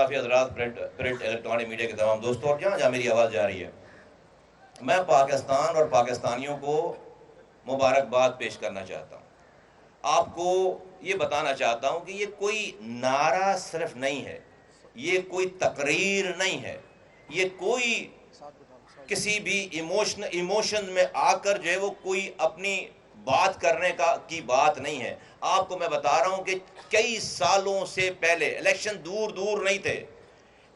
صحافی حضرات، print electronic media کے تمام دوستوں، اور جہاں جہاں میری آواز جا رہی ہے، میں پاکستان اور پاکستانیوں کو مبارکباد پیش کرنا چاہتا ہوں۔ آپ کو یہ بتانا چاہتا ہوں کہ یہ کوئی نعرہ صرف نہیں ہے، یہ کوئی تقریر نہیں ہے، یہ کوئی کسی بھی ایموشن میں آ کر جو ہے وہ کوئی اپنی بات کرنے کی بات نہیں ہے۔ آپ کو میں بتا رہا ہوں کہ کئی سالوں سے پہلے، الیکشن دور دور نہیں تھے،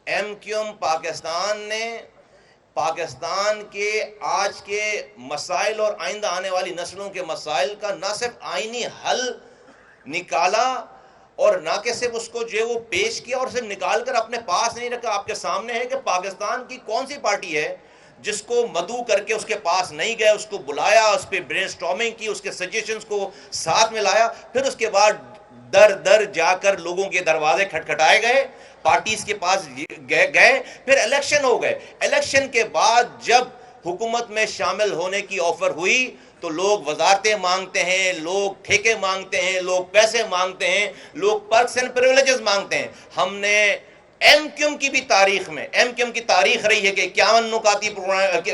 ایم کیو ایم پاکستان نے پاکستان کے آج کے مسائل اور آئندہ آنے والی نسلوں کے مسائل کا نہ صرف آئینی حل نکالا اور نہ کہ صرف اس کو جو ہے وہ پیش کیا اور صرف نکال کر اپنے پاس نہیں رکھا۔ آپ کے سامنے ہے کہ پاکستان کی کون سی پارٹی ہے جس کو مدعو کر کے اس کے پاس نہیں گئے، اس کو بلایا، اس پہ برین سٹارمنگ کی، اس کے سجیشنز کو ساتھ میں لایا، پھر اس کے بعد در در جا کر لوگوں کے دروازے کھٹکھٹائے گئے، پارٹیز کے پاس گئے، پھر الیکشن ہو گئے۔ الیکشن کے بعد جب حکومت میں شامل ہونے کی آفر ہوئی تو لوگ وزارتیں مانگتے ہیں، لوگ ٹھیکے مانگتے ہیں، لوگ پیسے مانگتے ہیں، لوگ پرکس اینڈ پریولیجز مانگتے ہیں۔ ہم نے ایم کیو ایم کی بھی تاریخ میں، ایم کیو ایم کی تاریخ رہی ہے کہ 51 نکاتی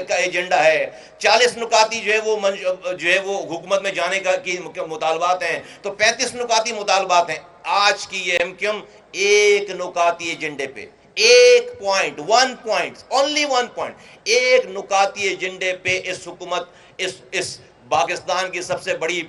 کا ایجنڈا ہے، 40 نکاتی جو ہے وہ حکومت میں جانے کی مطالبات ہیں، تو 35 نکاتی مطالبات ہیں۔ آج کی یہ ایم کیو ایم ایک نکاتی ایجنڈے پہ، ایک پوائنٹ، only one point، ایک نکاتی ایجنڈے پہ اس حکومت، اس پاکستان کی سب سے بڑی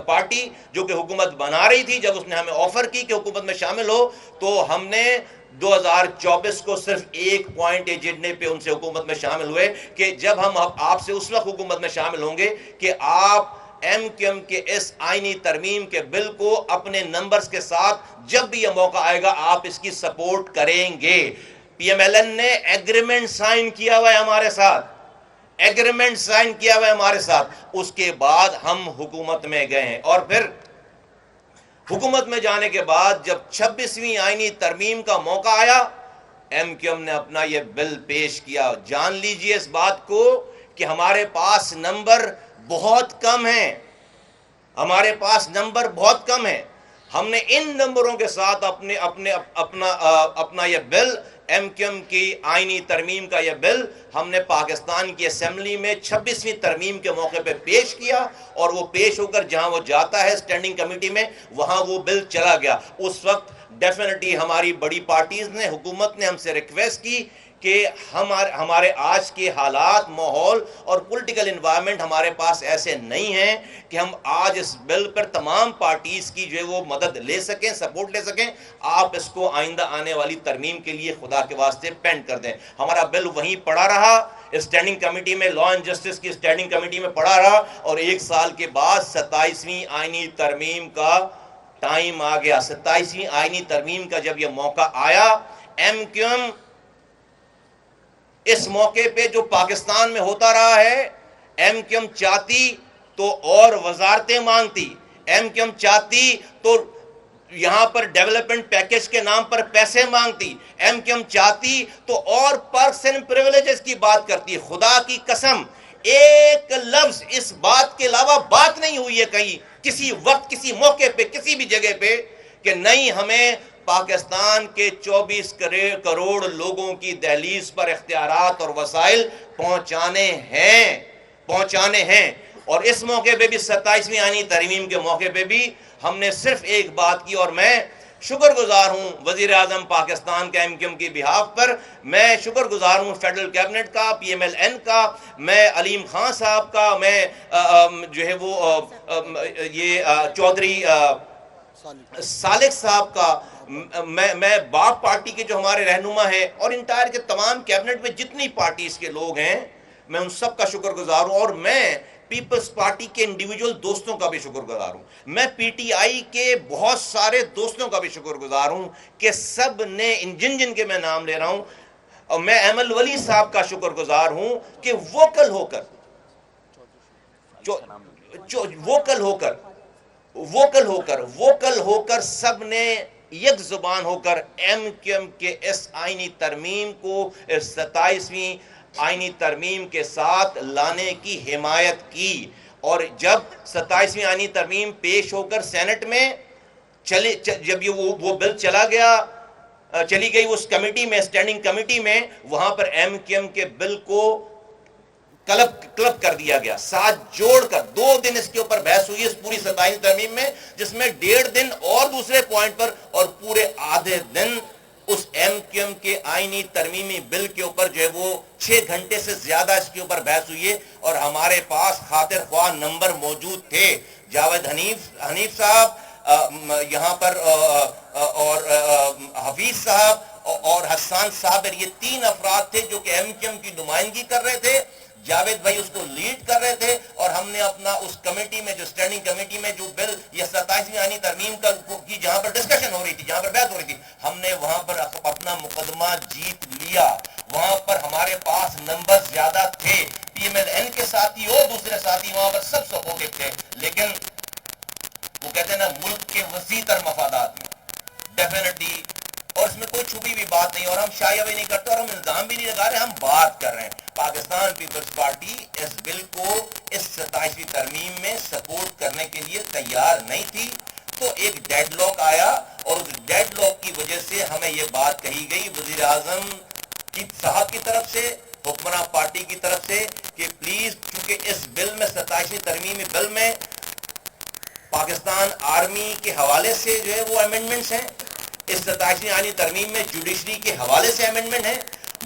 پارٹی جو کہ حکومت بنا رہی تھی، جب اس نے ہمیں آفر کی کہ حکومت میں شامل ہو، تو ہم نے 2024 کو صرف ایک پوائنٹ ایجنڈے پہ ان سے حکومت میں شامل ہوئے کہ جب ہم آپ سے اس وقت حکومت میں شامل ہوں گے کہ آپ ایم کیو ایم کے اس آئینی ترمیم کے بل کو اپنے نمبرز کے ساتھ جب بھی یہ موقع آئے گا آپ اس کی سپورٹ کریں گے۔ پی ایم ایل این نے ایگریمنٹ سائن کیا ہوا ہے ہمارے ساتھ، ایگریمنٹ سائن کیا ہوا ہے ہمارے ساتھ، اس کے بعد ہم حکومت میں گئے ہیں۔ اور پھر حکومت میں جانے کے بعد جب 26ویں آئینی ترمیم کا موقع آیا، ایم کیو ایم نے اپنا یہ بل پیش کیا۔ جان لیجئے اس بات کو کہ ہمارے پاس نمبر بہت کم ہیں، ہمارے پاس نمبر بہت کم ہیں۔ ہم نے ان نمبروں کے ساتھ اپنا یہ بل، ایم کیو ایم کی آئینی ترمیم کا یہ بل ہم نے پاکستان کی اسمبلی میں 26ویں ترمیم کے موقع پہ پیش کیا، اور وہ پیش ہو کر جہاں وہ جاتا ہے اسٹینڈنگ کمیٹی میں، وہاں وہ بل چلا گیا۔ اس وقت ڈیفینیٹلی ہماری بڑی پارٹیز نے، حکومت نے ہم سے ریکویسٹ کی کہ ہمارے آج کے حالات، ماحول اور پولیٹیکل انوائرمنٹ ہمارے پاس ایسے نہیں ہیں کہ ہم آج اس بل پر تمام پارٹیز کی جو ہے وہ مدد لے سکیں، سپورٹ لے سکیں۔ آپ اس کو آئندہ آنے والی ترمیم کے لیے خدا کے واسطے پینڈ کر دیں۔ ہمارا بل وہیں پڑا رہا، اسٹینڈنگ کمیٹی میں، لا اینڈ جسٹس کی اسٹینڈنگ کمیٹی میں پڑا رہا، اور ایک سال کے بعد 27ویں آئینی ترمیم کا ٹائم آ گیا۔ 27ویں آئینی ترمیم کا جب یہ موقع آیا، ایم کیو ایم اس موقع پہ جو پاکستان میں ہوتا رہا ہے، ایم کیو ایم چاہتی تو اور وزارتیں مانگتی، ایم کیو ایم چاہتی تو یہاں پر ڈیولپمنٹ پیکج کے نام پر پیسے مانگتی، ایم کیو ایم چاہتی تو اور پرکس اینڈ پریولیجز کی بات کرتی۔ خدا کی قسم ایک لفظ اس بات کے علاوہ بات نہیں ہوئی ہے کہیں، کسی وقت، کسی موقع پہ، کسی بھی جگہ پہ، کہ نہیں ہمیں پاکستان کے 24 کروڑ لوگوں کی دہلیز پر اختیارات اور وسائل پہنچانے ہیں۔ اور اس موقع پہ بھی 27ویں آئینی ترمیم کے موقع پہ بھی ہم نے صرف ایک بات کی، اور میں شکر گزار ہوں وزیر اعظم پاکستان کا ایم کیو ایم کی بہاف پر، میں شکر گزار ہوں فیڈرل کیبنٹ کا، پی ایم ایل این کا، میں علیم خان صاحب کا، میں جو ہے وہ یہ چودھری سالک صاحب کا، میں باپ پارٹی کے جو ہمارے رہنما ہیں، اور انٹائر کے تمام کیبنٹ میں جتنی پارٹیز کے لوگ ہیں، میں ان سب کا شکر گزار ہوں، اور میں پیپلز پارٹی کے انڈیویجول دوستوں کا بھی شکر گزار ہوں، میں پی ٹی آئی کے بہت سارے دوستوں کا بھی شکر گزار ہوں کہ سب نے، جن کے میں نام لے رہا ہوں، اور میں ایمل ولی صاحب کا شکر گزار ہوں کہ ووکل ہو کر سب نے یک زبان ہو کر ایم کیو ایم کے اس آئینی ترمیم کو، اس 27ویں آئینی ترمیم کے ساتھ لانے کی حمایت کی۔ اور جب 27ویں آئینی ترمیم پیش ہو کر سینٹ میں جب وہ بل چلا گیا، چلی گئی اس کمیٹی میں, اسٹینڈنگ کمیٹی میں, وہاں پر ایم کیو ایم کے بل کو کلب کر دیا گیا, ساتھ جوڑ کر 2 دن اس کے اوپر بحث ہوئی اس پوری 27 ترمیم میں, جس میں 1.5 دن اور دوسرے پوائنٹ پر اور پورے آدھے دن اس ایم کیو ایم کے آئینی ترمیمی بل کے اوپر جو ہے وہ 6 گھنٹے سے زیادہ اس کے اوپر بحث ہوئی ہے. اور ہمارے پاس خاطر خواہ نمبر موجود تھے, جاوید حنیف صاحب یہاں پر اور حفیظ صاحب اور حسان صابر, یہ 3 افراد تھے جو کہ ایم کیو ایم کی نمائندگی کر رہے تھے. جاوید بھائی اس کو لیڈ کر رہے تھے, اور ہم نے اپنا اس کمیٹی میں, جو اسٹینڈنگ کمیٹی میں جو بل یہ 27ویں آئینی ترمیم کی جہاں پر ڈسکشن ہو رہی تھی, جہاں پر بحث ہو رہی تھی, ہم نے وہاں پر اپنا مقدمہ جیت لیا. وہاں پر ہمارے پاس نمبر زیادہ تھے, پی ایم ایل این کے ساتھی اور دوسرے ساتھی وہاں پر سب سپورٹو تھے, لیکن وہ کہتے ہیں نا ملک کے وسیع تر مفادات میں ڈیفینیٹلی, اور اس میں کوئی چھپی ہوئی بات نہیں, اور ہم شائع بھی نہیں کرتے اور ہم الزام بھی نہیں لگا رہے, ہم بات کر رہے ہیں. پاکستان پیپلز پارٹی اس بل کو اس 27ویں ترمیم میں سپورٹ کرنے کے لیے تیار نہیں تھی. تو ایک ڈیڈ لاک آیا, اور اس ڈیڈ لاک کی وجہ سے ہمیں یہ بات کہی گئی وزیر اعظم صاحب کی طرف سے, حکمراں پارٹی کی طرف سے, کہ پلیز چونکہ اس بل میں 27ویں ترمیمی بل میں پاکستان آرمی کے حوالے سے جو ہے وہ امینڈمنٹس ہیں, اس 27ویں آئینی ترمیم میں جوڈیشری کے حوالے سے امینڈمنٹ ہے,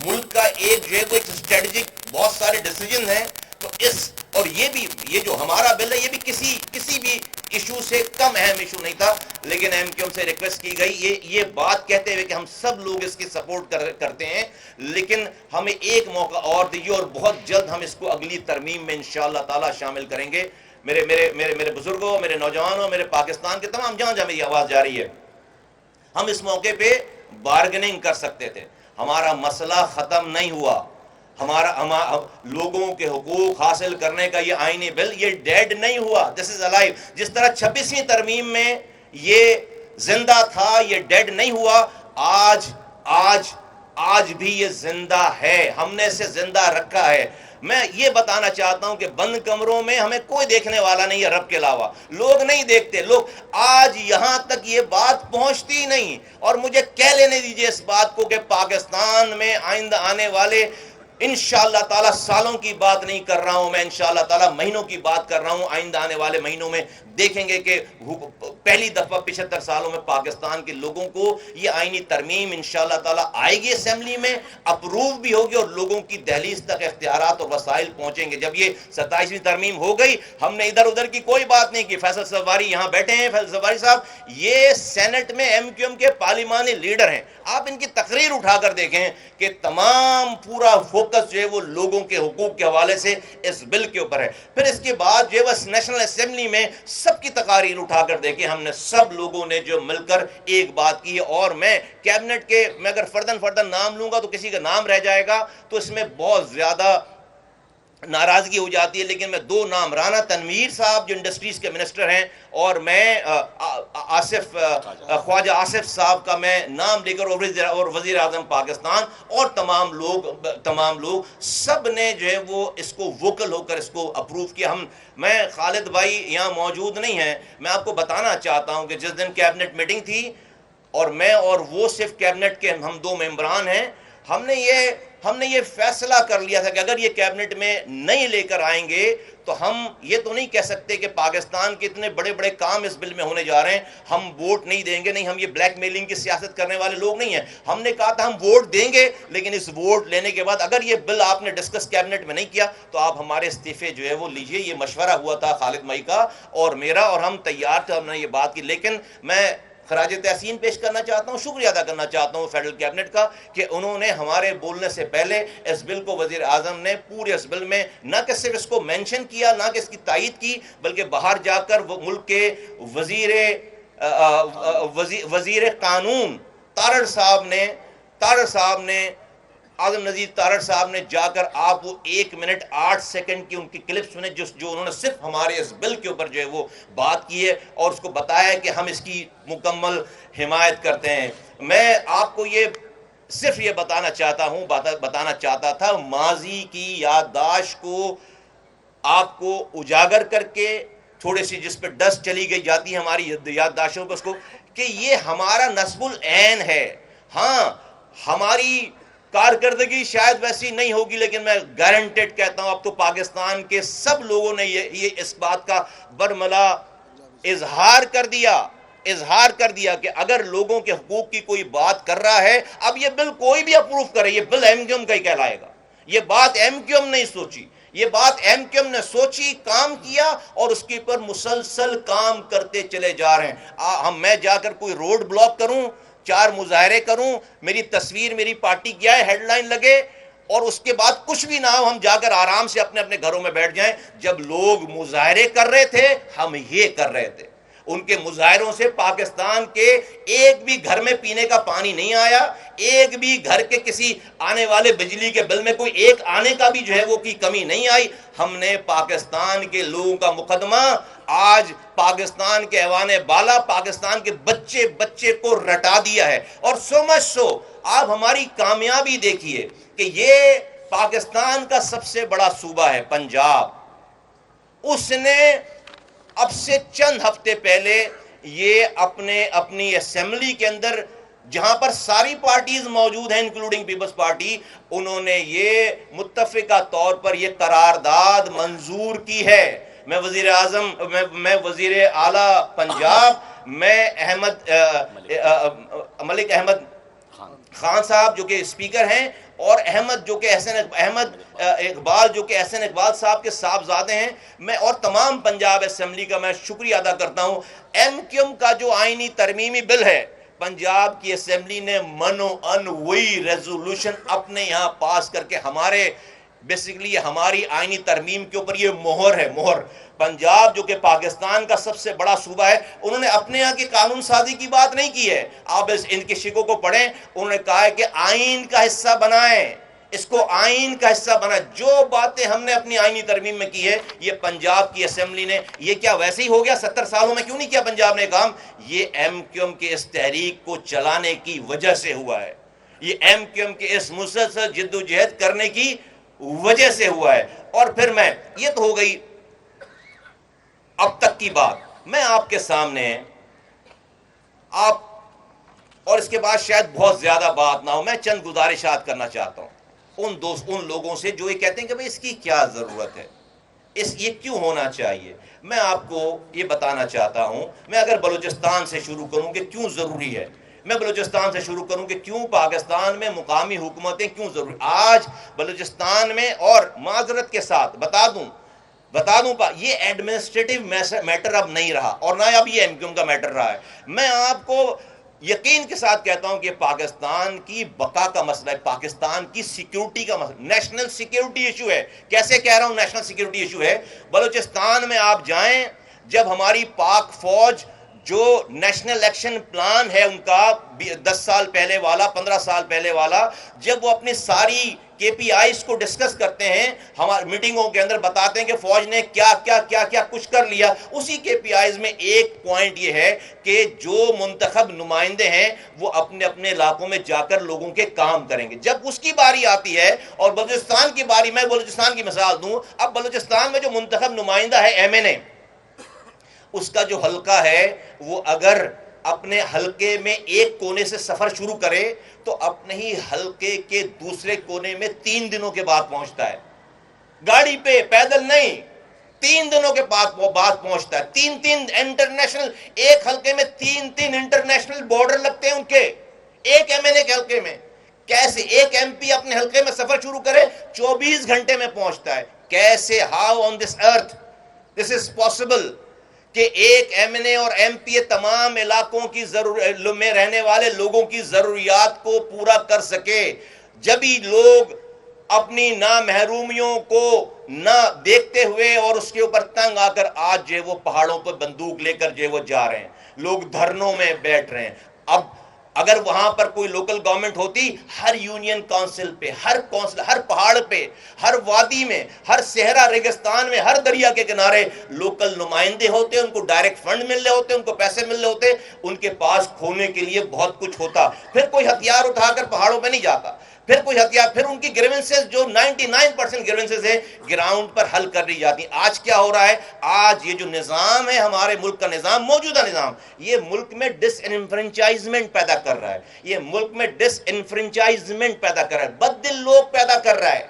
ملک کا ایک جو ہے کوئی اسٹریٹجک بہت سارے ڈیسیجن ہیں. تو اس اور یہ جو ہمارا بل ہے یہ بھی کسی بھی ایشو سے کم اہم ایشو نہیں تھا, لیکن ایم کیو ایم سے ریکویسٹ کی گئی یہ بات کہتے ہوئے کہ ہم سب لوگ اس کی سپورٹ کرتے ہیں, لیکن ہمیں ایک موقع اور دیجیے, اور بہت جلد ہم اس کو اگلی ترمیم میں انشاءاللہ تعالی شامل کریں گے. میرے بزرگوں, میرے نوجوانوں, میرے پاکستان کے تمام جہاں میری آواز جا رہی ہے, ہم اس موقع پہ بارگننگ کر سکتے تھے, ہمارا مسئلہ ختم نہیں ہوا, ہمارا لوگوں کے حقوق حاصل کرنے کا یہ آئینی بل یہ ڈیڈ نہیں ہوا, دس از الائیو. جس طرح 26ویں ترمیم میں یہ زندہ تھا, یہ ڈیڈ نہیں ہوا, آج بھی یہ زندہ ہے, ہم نے اسے زندہ رکھا ہے. میں یہ بتانا چاہتا ہوں کہ بند کمروں میں ہمیں کوئی دیکھنے والا نہیں ہے رب کے علاوہ, لوگ نہیں دیکھتے, لوگ آج یہاں تک یہ بات پہنچتی نہیں. اور مجھے کہہ لینے دیجئے اس بات کو کہ پاکستان میں آئندہ آنے والے انشاءاللہ تعالی سالوں کی بات نہیں کر رہا ہوں میں, انشاءاللہ تعالی مہینوں کی بات کر رہا ہوں, آئندہ آنے والے مہینوں میں دیکھیں گے کہ پہلی دفعہ 75 سالوں میں پاکستان کے لوگوں کو یہ آئینی ترمیم انشاءاللہ تعالی آئے گی اسمبلی میں, اپروو بھی ہوگی, اور لوگوں کی دہلیز تک اختیارات اور وسائل پہنچیں گے. جب یہ 27ویں ترمیم ہو گئی, ہم نے ادھر ادھر کی کوئی بات نہیں کی. فیصل سواری یہاں بیٹھے ہیں, فیصل سواری صاحب یہ سینٹ میں ایم کیو ایم کے پارلیمانی لیڈر ہیں, آپ ان کی تقریر اٹھا کر دیکھیں کہ تمام پورا فوکس جو ہے وہ لوگوں کے حقوق کے حوالے سے اس بل کے اوپر ہے. پھر اس کے بعد جو ہے وہ نیشنل اسمبلی میں سب کی تقاریر اٹھا کر دیکھیں, ہم نے سب لوگوں نے جو مل کر ایک بات کی ہے. اور میں کیبنٹ کے, میں اگر فردن نام لوں گا تو کسی کا نام رہ جائے گا تو اس میں بہت زیادہ ناراضگی ہو جاتی ہے, لیکن میں 2 نام, رانا تنویر صاحب جو انڈسٹریز کے منسٹر ہیں, اور میں خواجہ آصف صاحب کا میں نام لے کر, اور وزیر اعظم پاکستان, اور تمام لوگ سب نے جو ہے وہ اس کو ووکل ہو کر اس کو اپروو کیا. میں خالد بھائی یہاں موجود نہیں ہیں, میں آپ کو بتانا چاہتا ہوں کہ جس دن کیبنٹ میٹنگ تھی اور میں اور وہ صرف کیبنٹ کے ہم 2 ممبران ہیں, ہم نے یہ فیصلہ کر لیا تھا کہ اگر یہ کیبنٹ میں نہیں لے کر آئیں گے تو ہم یہ تو نہیں کہہ سکتے کہ پاکستان کے اتنے بڑے بڑے کام اس بل میں ہونے جا رہے ہیں, ہم ووٹ نہیں دیں گے. نہیں, ہم یہ بلیک میلنگ کی سیاست کرنے والے لوگ نہیں ہیں. ہم نے کہا تھا ہم ووٹ دیں گے, لیکن اس ووٹ لینے کے بعد اگر یہ بل آپ نے ڈسکس کیبنٹ میں نہیں کیا تو آپ ہمارے استعفے جو ہے وہ لیجئے. یہ مشورہ ہوا تھا خالد مائی کا اور میرا, اور ہم تیار تھے, ہم نے یہ بات کی. لیکن میں خراج تحسین پیش کرنا چاہتا ہوں, شکریہ ادا کرنا چاہتا ہوں فیڈرل کیبنٹ کا کہ انہوں نے ہمارے بولنے سے پہلے اس بل کو, وزیر اعظم نے پورے اس بل میں نہ کہ صرف اس کو مینشن کیا, نہ کہ اس کی تائید کی, بلکہ باہر جا کر وہ ملک کے وزیر قانون تارڑ صاحب نے اعظم نذیر تارڑ صاحب نے جا کر, آپ وہ 1 منٹ 8 سیکنڈ کی ان کی کلپ سنیں جو انہوں نے صرف ہمارے اس بل کے اوپر جو ہے وہ بات کی ہے, اور اس کو بتایا کہ ہم اس کی مکمل حمایت کرتے ہیں. میں آپ کو یہ صرف یہ بتانا چاہتا تھا, ماضی کی یادداشت کو آپ کو اجاگر کر کے, تھوڑی سی جس پہ ڈسٹ چلی گئی جاتی ہے ہماری یادداشتوں پر, اس کو کہ یہ ہمارا نصب العین ہے, ہاں ہماری کارکردگی شاید ویسی نہیں ہوگی، لیکن میں گارنٹیڈ کہتا ہوں اب تو پاکستان کے سب لوگوں نے یہ اس بات کا برملا اظہار کر دیا کہ اگر لوگوں کے حقوق کی کوئی بات کر رہا ہے، اب یہ بل کوئی بھی اپروو کرے، یہ بل ایم کیو ایم کا ہی کہلائے گا۔ یہ بات ایم کیو ایم نہیں سوچی، یہ بات ایم کیو ایم نے سوچی، کام کیا، اور اس کے پر مسلسل کام کرتے چلے جا رہے ہیں۔ میں جا کر کوئی روڈ بلاک کروں، 4 مظاہرے کروں، میری تصویر میری پارٹی کیا ہے ہیڈ لائن لگے، اور اس کے بعد کچھ بھی نہ ہو، ہم جا کر آرام سے اپنے اپنے گھروں میں بیٹھ جائیں۔ جب لوگ مظاہرے کر رہے تھے ہم یہ کر رہے تھے، ان کے مظاہروں سے پاکستان کے ایک بھی گھر میں پینے کا پانی نہیں آیا، ایک بھی گھر کے کسی آنے والے بجلی کے بل میں کوئی ایک آنے کا بھی جو ہے وہ کی کمی نہیں آئی۔ ہم نے پاکستان کے لوگوں کا مقدمہ آج پاکستان کے ایوان بالا، پاکستان کے بچے بچے کو رٹا دیا ہے۔ اور سو مچ سو آپ ہماری کامیابی دیکھیے کہ یہ پاکستان کا سب سے بڑا صوبہ ہے پنجاب، اس نے اب سے چند ہفتے پہلے یہ اپنی اسمبلی کے اندر جہاں پر ساری پارٹیز موجود ہیں انکلوڈنگ پیپلز پارٹی، انہوں نے یہ متفقہ طور پر یہ قرارداد منظور کی ہے۔ میں وزیر اعظم، میں وزیر اعلیٰ پنجاب، میں ملک احمد خان صاحب جو کہ اسپیکر ہیں، اور احمد اقبال جو کہ احسن اقبال صاحب کے صاحبزادے ہیں، میں اور تمام پنجاب اسمبلی کا میں شکریہ ادا کرتا ہوں۔ ایم کیو ایم کا جو آئینی ترمیمی بل ہے، پنجاب کی اسمبلی نے منو ان وہی ریزولوشن اپنے یہاں پاس کر کے بیسیکلی ہماری آئینی ترمیم کے اوپر یہ مہر ہے، مہر۔ پنجاب جو کہ پاکستان کا سب سے بڑا صوبہ ہے، انہوں نے اپنے یہاں کی قانون سازی کی بات نہیں کی ہے۔ آپ ان کے شکوں کو پڑھیں، انہوں نے کہا ہے کہ آئین کا حصہ بنائیں، اس کو آئین کا حصہ بنائیں۔ جو باتیں ہم نے اپنی آئینی ترمیم میں کی ہے، یہ پنجاب کی اسمبلی نے، یہ کیا ویسے ہی ہو گیا؟ 70 سالوں میں کیوں نہیں کیا پنجاب نے کام؟ یہ ایم کیو ایم کے اس تحریک کو چلانے کی وجہ سے ہوا ہے، یہ ایم کیو ایم کے اس مسلسل جد و جہد کرنے کی وجہ سے ہوا ہے۔ اور پھر یہ تو ہو گئی اب تک کی بات، میں آپ کے سامنے اور اس کے بعد شاید بہت زیادہ بات نہ ہو، میں چند گزارشات کرنا چاہتا ہوں ان لوگوں سے جو یہ کہتے ہیں کہ بھئی اس کی کیا ضرورت ہے، یہ کیوں ہونا چاہیے۔ میں آپ کو یہ بتانا چاہتا ہوں، میں اگر بلوچستان سے شروع کروں کہ کیوں ضروری ہے، میں بلوچستان سے شروع کروں کہ کیوں پاکستان میں مقامی حکومتیں کیوں ضروری۔ آج بلوچستان میں، اور معذرت کے ساتھ بتا دوں یہ ایڈمنسٹریٹو میٹر اب نہیں رہا، اور نہ اب یہ ایم کیو ایم کا میٹر رہا ہے۔ میں آپ کو یقین کے ساتھ کہتا ہوں کہ پاکستان کی بقا کا مسئلہ ہے، پاکستان کی سیکیورٹی کا مسئلہ، نیشنل سیکیورٹی ایشو ہے۔ کیسے کہہ رہا ہوں نیشنل سیکیورٹی ایشو ہے؟ بلوچستان میں آپ جائیں، جب ہماری پاک فوج جو نیشنل ایکشن پلان ہے ان کا 10 سال پہلے والا، 15 سال پہلے والا، جب وہ اپنی ساری کے پی آئیز کو ڈسکس کرتے ہیں، ہماری میٹنگوں کے اندر بتاتے ہیں کہ فوج نے کیا کچھ کر لیا، اسی کے پی آئیز میں ایک پوائنٹ یہ ہے کہ جو منتخب نمائندے ہیں وہ اپنے اپنے علاقوں میں جا کر لوگوں کے کام کریں گے۔ جب اس کی باری آتی ہے اور بلوچستان کی باری، میں بلوچستان کی مثال دوں، اب بلوچستان میں جو منتخب نمائندہ ہے ایم این اے، اس کا جو حلقہ ہے وہ اگر اپنے حلقے میں ایک کونے سے سفر شروع کرے تو اپنے ہی حلقے کے دوسرے کونے میں 3 دنوں کے بعد پہنچتا ہے، گاڑی پہ، پیدل نہیں، 3 دنوں کے بعد پہنچتا ہے۔ 3 انٹرنیشنل، ایک حلقے میں 3 انٹرنیشنل بارڈر لگتے ہیں ان کے، ایک ایم این اے کے حلقے میں۔ کیسے ایک ایم پی اپنے حلقے میں سفر شروع کرے 24 گھنٹے میں پہنچتا ہے؟ کیسے؟ How on this earth this is possible کہ ایک ایم این اے اور ایم پی تمام علاقوں کی میں رہنے والے لوگوں کی ضروریات کو پورا کر سکے؟ جبھی لوگ اپنی محرومیوں کو نہ دیکھتے ہوئے اور اس کے اوپر تنگ آ کر آج جو وہ پہاڑوں پر بندوق لے کر جو وہ جا رہے ہیں، لوگ دھرنوں میں بیٹھ رہے ہیں۔ اب اگر وہاں پر کوئی لوکل گورنمنٹ ہوتی، ہر یونین کونسل پہ، ہر پہاڑ پہ، ہر وادی میں، ہر صحرا ریگستان میں، ہر دریا کے کنارے لوکل نمائندے ہوتے، ان کو ڈائریکٹ فنڈ مل رہے ہوتے، ان کو پیسے مل رہے ہوتے، ان کے پاس کھونے کے لیے بہت کچھ ہوتا، پھر کوئی ہتھیار اٹھا کر پہاڑوں پہ نہیں جاتا۔ پھر کوئی ہتھیار، پھر ان کی گریونسز جو 99% گریونسز ہے گراؤنڈ پر حل کر لی جاتی ہیں۔ آج کیا ہو رہا ہے؟ آج یہ جو نظام ہے ہمارے ملک کا نظام، موجودہ نظام، یہ ملک میں ڈس انفرنچائزمنٹ پیدا کر رہا ہے، یہ ملک میں ڈس انفرنچائزمنٹ پیدا کر رہا ہے، بدل لوگ پیدا کر رہا ہے،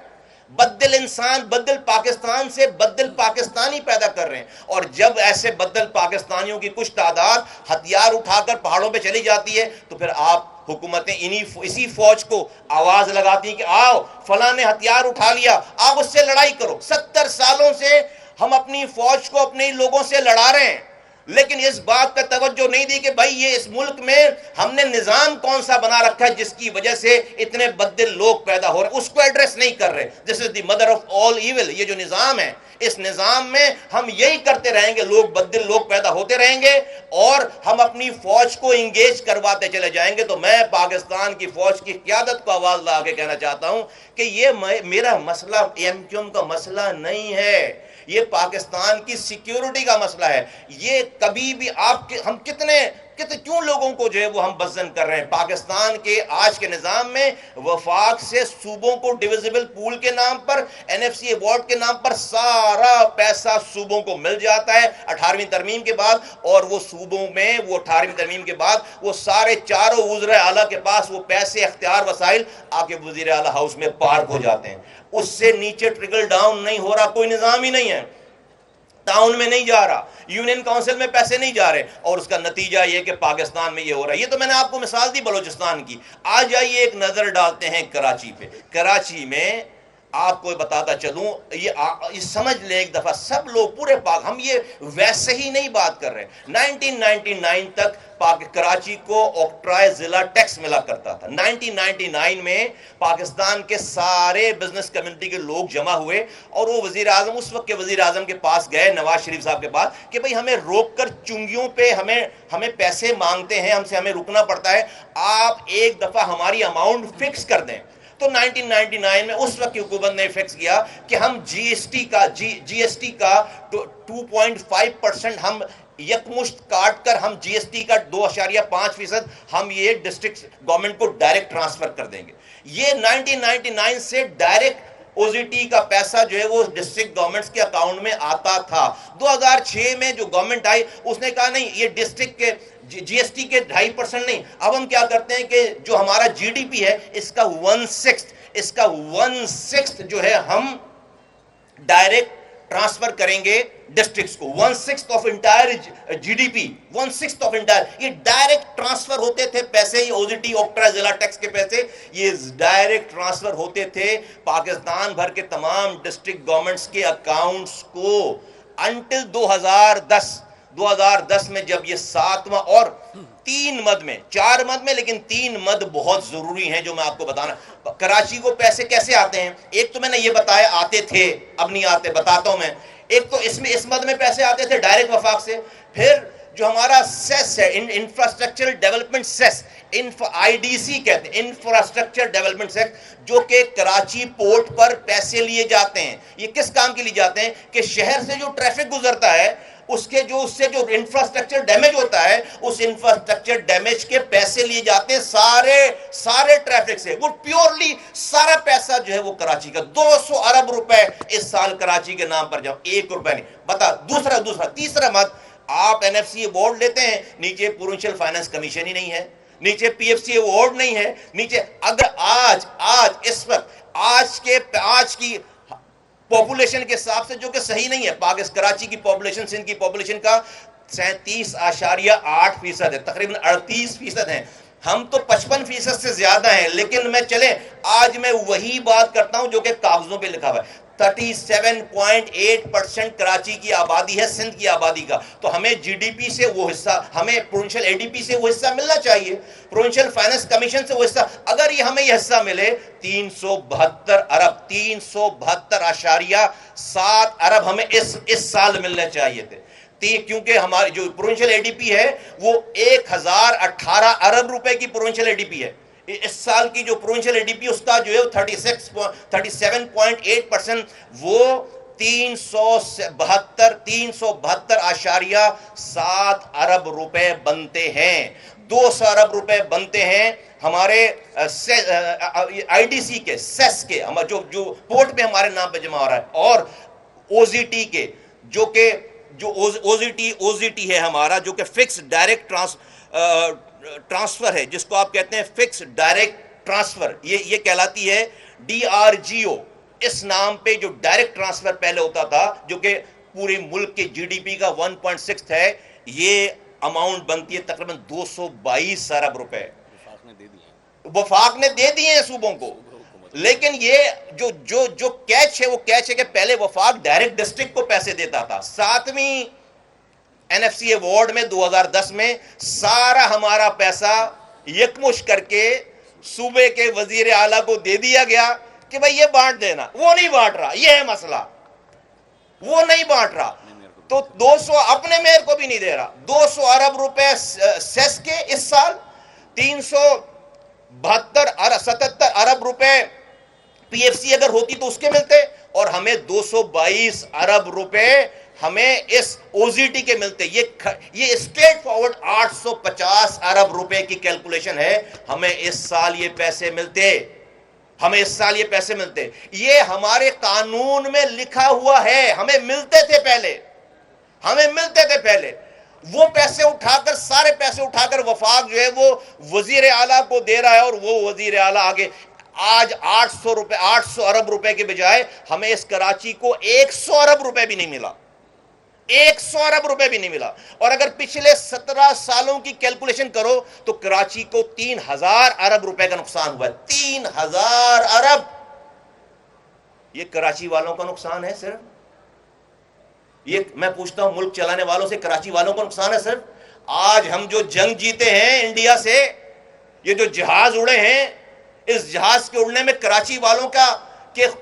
بدل انسان، بدل پاکستان سے بدل پاکستانی پیدا کر رہے ہیں۔ اور جب ایسے بدل پاکستانیوں کی کچھ تعداد ہتھیار اٹھا کر پہاڑوں پہ چلی جاتی ہے تو پھر آپ حکومتیں اسی فوج کو آواز لگاتی ہیں کہ آؤ فلاں نے ہتھیار اٹھا لیا، آپ اس سے لڑائی کرو۔ 70 سالوں سے ہم اپنی فوج کو اپنے لوگوں سے لڑا رہے ہیں، لیکن اس بات کا توجہ نہیں دی کہ بھائی یہ اس ملک میں ہم نے نظام کون سا بنا رکھا ہے جس کی وجہ سے اتنے بدل لوگ پیدا ہو رہے ہیں، اس کو ایڈریس نہیں کر رہے۔ This is the mother of all evil. یہ جو نظام ہے، اس نظام میں ہم یہی کرتے رہیں گے، لوگ بدل لوگ پیدا ہوتے رہیں گے اور ہم اپنی فوج کو انگیج کرواتے چلے جائیں گے۔ تو میں پاکستان کی فوج کی قیادت کو آواز لگا کے کہنا چاہتا ہوں کہ یہ میرا مسئلہ ایم کیو ایم کا مسئلہ نہیں ہے، یہ پاکستان کی سیکیورٹی کا مسئلہ ہے۔ یہ کبھی بھی ہم کیوں لوگوں کو جو ہے وہ ہم بزن کر رہے ہیں؟ پاکستان کے آج کے نظام میں وفاق سے صوبوں کو ڈویزیبل پول کے نام پر، این ایف سی ایوارڈ کے نام پر سارا پیسہ صوبوں کو مل جاتا ہے 18ویں ترمیم کے بعد، اور وہ صوبوں میں وہ 18ویں ترمیم کے بعد وہ سارے چاروں وزراء اعلیٰ کے پاس وہ پیسے، اختیار، وسائل آ کے وزیر اعلیٰ ہاؤس میں پارک ہو جاتے ہیں۔ اس سے نیچے ٹرکل ڈاؤن نہیں ہو رہا، کوئی نظام ہی نہیں ہے، ٹاؤن میں نہیں جا رہا، یونین کونسل میں پیسے نہیں جا رہے، اور اس کا نتیجہ یہ کہ پاکستان میں یہ ہو رہا ہے۔ یہ تو میں نے آپ کو مثال دی بلوچستان کی۔ آ جائیے ایک نظر ڈالتے ہیں کراچی پہ۔ کراچی میں آپ کو بتاتا چلوں، یہ سمجھ لیں ایک دفعہ سب لوگ پورے ہم یہ ویسے ہی نہیں بات کر رہے۔ 1999 تک کراچی کو اوکٹرائے ضلع ٹیکس ملا کرتا تھا۔ 1999 میں پاکستان کے سارے بزنس کمیونٹی کے لوگ جمع ہوئے اور وہ وزیر اعظم، اس وقت کے وزیر اعظم کے پاس گئے، نواز شریف صاحب کے پاس، کہ بھئی ہمیں روک کر چنگیوں پہ ہمیں پیسے مانگتے ہیں، ہمیں رکنا پڑتا ہے، آپ ایک دفعہ ہماری اماؤنٹ فکس کر دیں۔ تو 1999 میں اس وقت کی حکومت نے فکس کیا کہ ہم جی ایس ٹی کا 2.5% ہم یکمشت کاٹ کر ہم جی ایس ٹی کا 2.5% ہم یہ ڈسٹرکٹ گورنمنٹ کو ڈائریکٹ ٹرانسفر کر دیں گے۔ یہ 1999 سے ڈائریکٹ او زی ٹی کا پیسہ جو ہے وہ ڈسٹرکٹ گورنمنٹس کے اکاؤنٹ میں آتا تھا۔ 2006 میں جو گورنمنٹ آئی اس نے کہا نہیں، یہ ڈسٹرکٹ کے جی ایس ٹی کے 2.5% نہیں، اب ہم کیا کرتے ہیں کہ جو ہمارا جی ڈی پی ہے اس کا 1/6 جو ہے ہم ڈائریکٹ ٹرانسفر کریں گے ڈسٹرکٹس کو۔ 1/6 of entire G D P, 1/6 of entire, یہ ڈائریکٹ ٹرانسفر ہوتے تھے پیسے، یہ او زی ٹی اوکٹرا ضلع ٹیکس کے پیسے یہ ڈائریکٹ ٹرانسفر ہوتے تھے پاکستان بھر کے تمام ڈسٹرکٹ گورنمنٹس کے اکاؤنٹس کو انٹل 2010 میں جب یہ 7واں اور 3 مد میں 4 مد میں لیکن 3 مد بہت ضروری ہیں جو میں آپ کو بتانا۔ کراچی کو پیسے کیسے آتے ہیں؟ ایک تو میں نے یہ بتایا آتے تھے، اب نہیں آتے، بتاتا ہوں میں۔ ایک تو اس مد میں پیسے آتے تھے ڈائریکٹ وفاق سے، پھر جو ہمارا سیس ہے infrastructure development cess, I D C کہتے ہیں، انفراسٹرکچر ڈیولپمنٹ سیس، جو کہ کراچی پورٹ پر پیسے لیے جاتے ہیں۔ یہ کس کام کے لیے جاتے ہیں؟ کہ شہر سے جو ٹریفک گزرتا ہے اس سے جو انفراسٹرکچر ڈیمیج ہوتا ہے، اس انفراسٹرکچر ڈیمیج کے پیسے لیے جاتے ہیں سارے ٹریفک سے۔ وہ پیورلی سارا پیسہ جو ہے وہ کراچی کا 200 ارب روپے اس سال کراچی کے نام پر جاؤ، 1 روپے نہیں۔ بتا تیسرا مت، آپ این ایف سی ایوارڈ لیتے ہیں، نیچے پروونشل فائنانس کمیشن ہی نہیں ہے، نیچے پی ایف سی ایوارڈ نہیں ہے، نیچے اگر آج اس وقت آج کی پاپولیشن کے حساب سے جو کہ صحیح نہیں ہے، کراچی کی پاپولیشن سندھ کی پاپولیشن کا 37.8% ہے، تقریباً 38% ہیں، ہم تو 55% سے زیادہ ہیں۔ لیکن آج میں وہی بات کرتا ہوں جو کہ کاغذوں پہ لکھا ہوا ہے۔ 37.8% کراچی کی آبادی ہے، سندھ کی آبادی کا، تو ہمیں جی ڈی پی سے وہ حصہ، ہمیں پروونشل اے ڈی پی سے وہ حصہ ملنا چاہیے، پروونشل فائنانس کمیشن سے وہ حصہ۔ اگر ہمیں یہ حصہ ملے 372 ارب 372.7 ارب ہمیں اس سال ملنے چاہیے تھے، کیونکہ ہماری جو پروونشل اے ڈی پی ہے وہ 1018 ارب روپے کی پروونشل اے ڈی پی ہے۔ اس سال کی جو پروونشل اے ڈی پی اس کا جو ہے 37.8%، وہ 372.7 ارب روپے بنتے ہیں۔ 200 ارب روپے بنتے ہیں ہمارے آئی ڈی سی کے، سیس کے، جو پورٹ پہ ہمارے نام پہ جمع ہو رہا ہے، اور او زی ٹی کے، جو او زی ٹی ہے ہمارا، جو کہ فکس ڈائریکٹ ٹرانسفر ہے، جس کو آپ کہتے ہیں فکس ڈائریکٹ ٹرانسفر، یہ کہلاتی ہے ڈی آر جی او. اس نام پہ جو ڈائریکٹ ٹرانسفر پہلے ہوتا تھا، جو کہ پورے ملک کے جی ڈی پی کا 1.6 ہے، یہ اماؤنٹ بنتی ہے تقریباً 222 ارب روپے. وفاق نے دے دیے ہیں صوبوں کو، لیکن یہ جو کیچ ہے، وہ کیچ ہے کہ پہلے وفاق ڈائریکٹ ڈسٹرکٹ کو پیسے دیتا تھا. 7ویں این ایف سی ایوارڈ میں 2010 میں سارا ہمارا پیسہ یکمش کر کے صوبے کے وزیر اعلیٰ کو دے دیا گیا کہ بھئی یہ بانٹ دینا. وہ نہیں بانٹ رہا، یہ ہے مسئلہ، وہ نہیں بانٹ رہا. تو 200 اپنے میئر کو بھی نہیں دے رہا. 200 ارب روپے سیس کے اس سال، 377 ارب روپے پی ایف سی اگر ہوتی تو اس کے ملتے، اور ہمیں 222 ارب روپے ہمیں اس او زی ٹی کے ملتے. یہ اسٹریٹ فارورڈ 850 ارب روپے کی کیلکولیشن ہے. ہمیں اس سال یہ پیسے ملتے، ہمیں اس سال یہ پیسے ملتے. یہ ہمارے قانون میں لکھا ہوا ہے، ہمیں ملتے تھے پہلے، ہمیں ملتے تھے پہلے. وہ پیسے اٹھا کر، سارے پیسے اٹھا کر وفاق جو ہے وہ وزیر اعلیٰ کو دے رہا ہے، اور وہ وزیر اعلیٰ آگے آج 800 ارب روپے کے بجائے ہمیں اس کراچی کو 100 ارب روپے بھی نہیں ملا، 100 ارب روپے بھی نہیں ملا. اور اگر پچھلے 17 سالوں کی کیلکولیشن کرو تو کراچی کو 3000 ارب روپے کا نقصان ہوا ہے. 3000 ارب، یہ کراچی والوں کا نقصان ہے صرف. یہ میں پوچھتا ہوں ملک چلانے والوں سے، کراچی والوں کا نقصان ہے صرف. آج ہم جو جنگ جیتے ہیں انڈیا سے، یہ جو جہاز اڑے ہیں، اس جہاز کے اڑنے میں کراچی والوں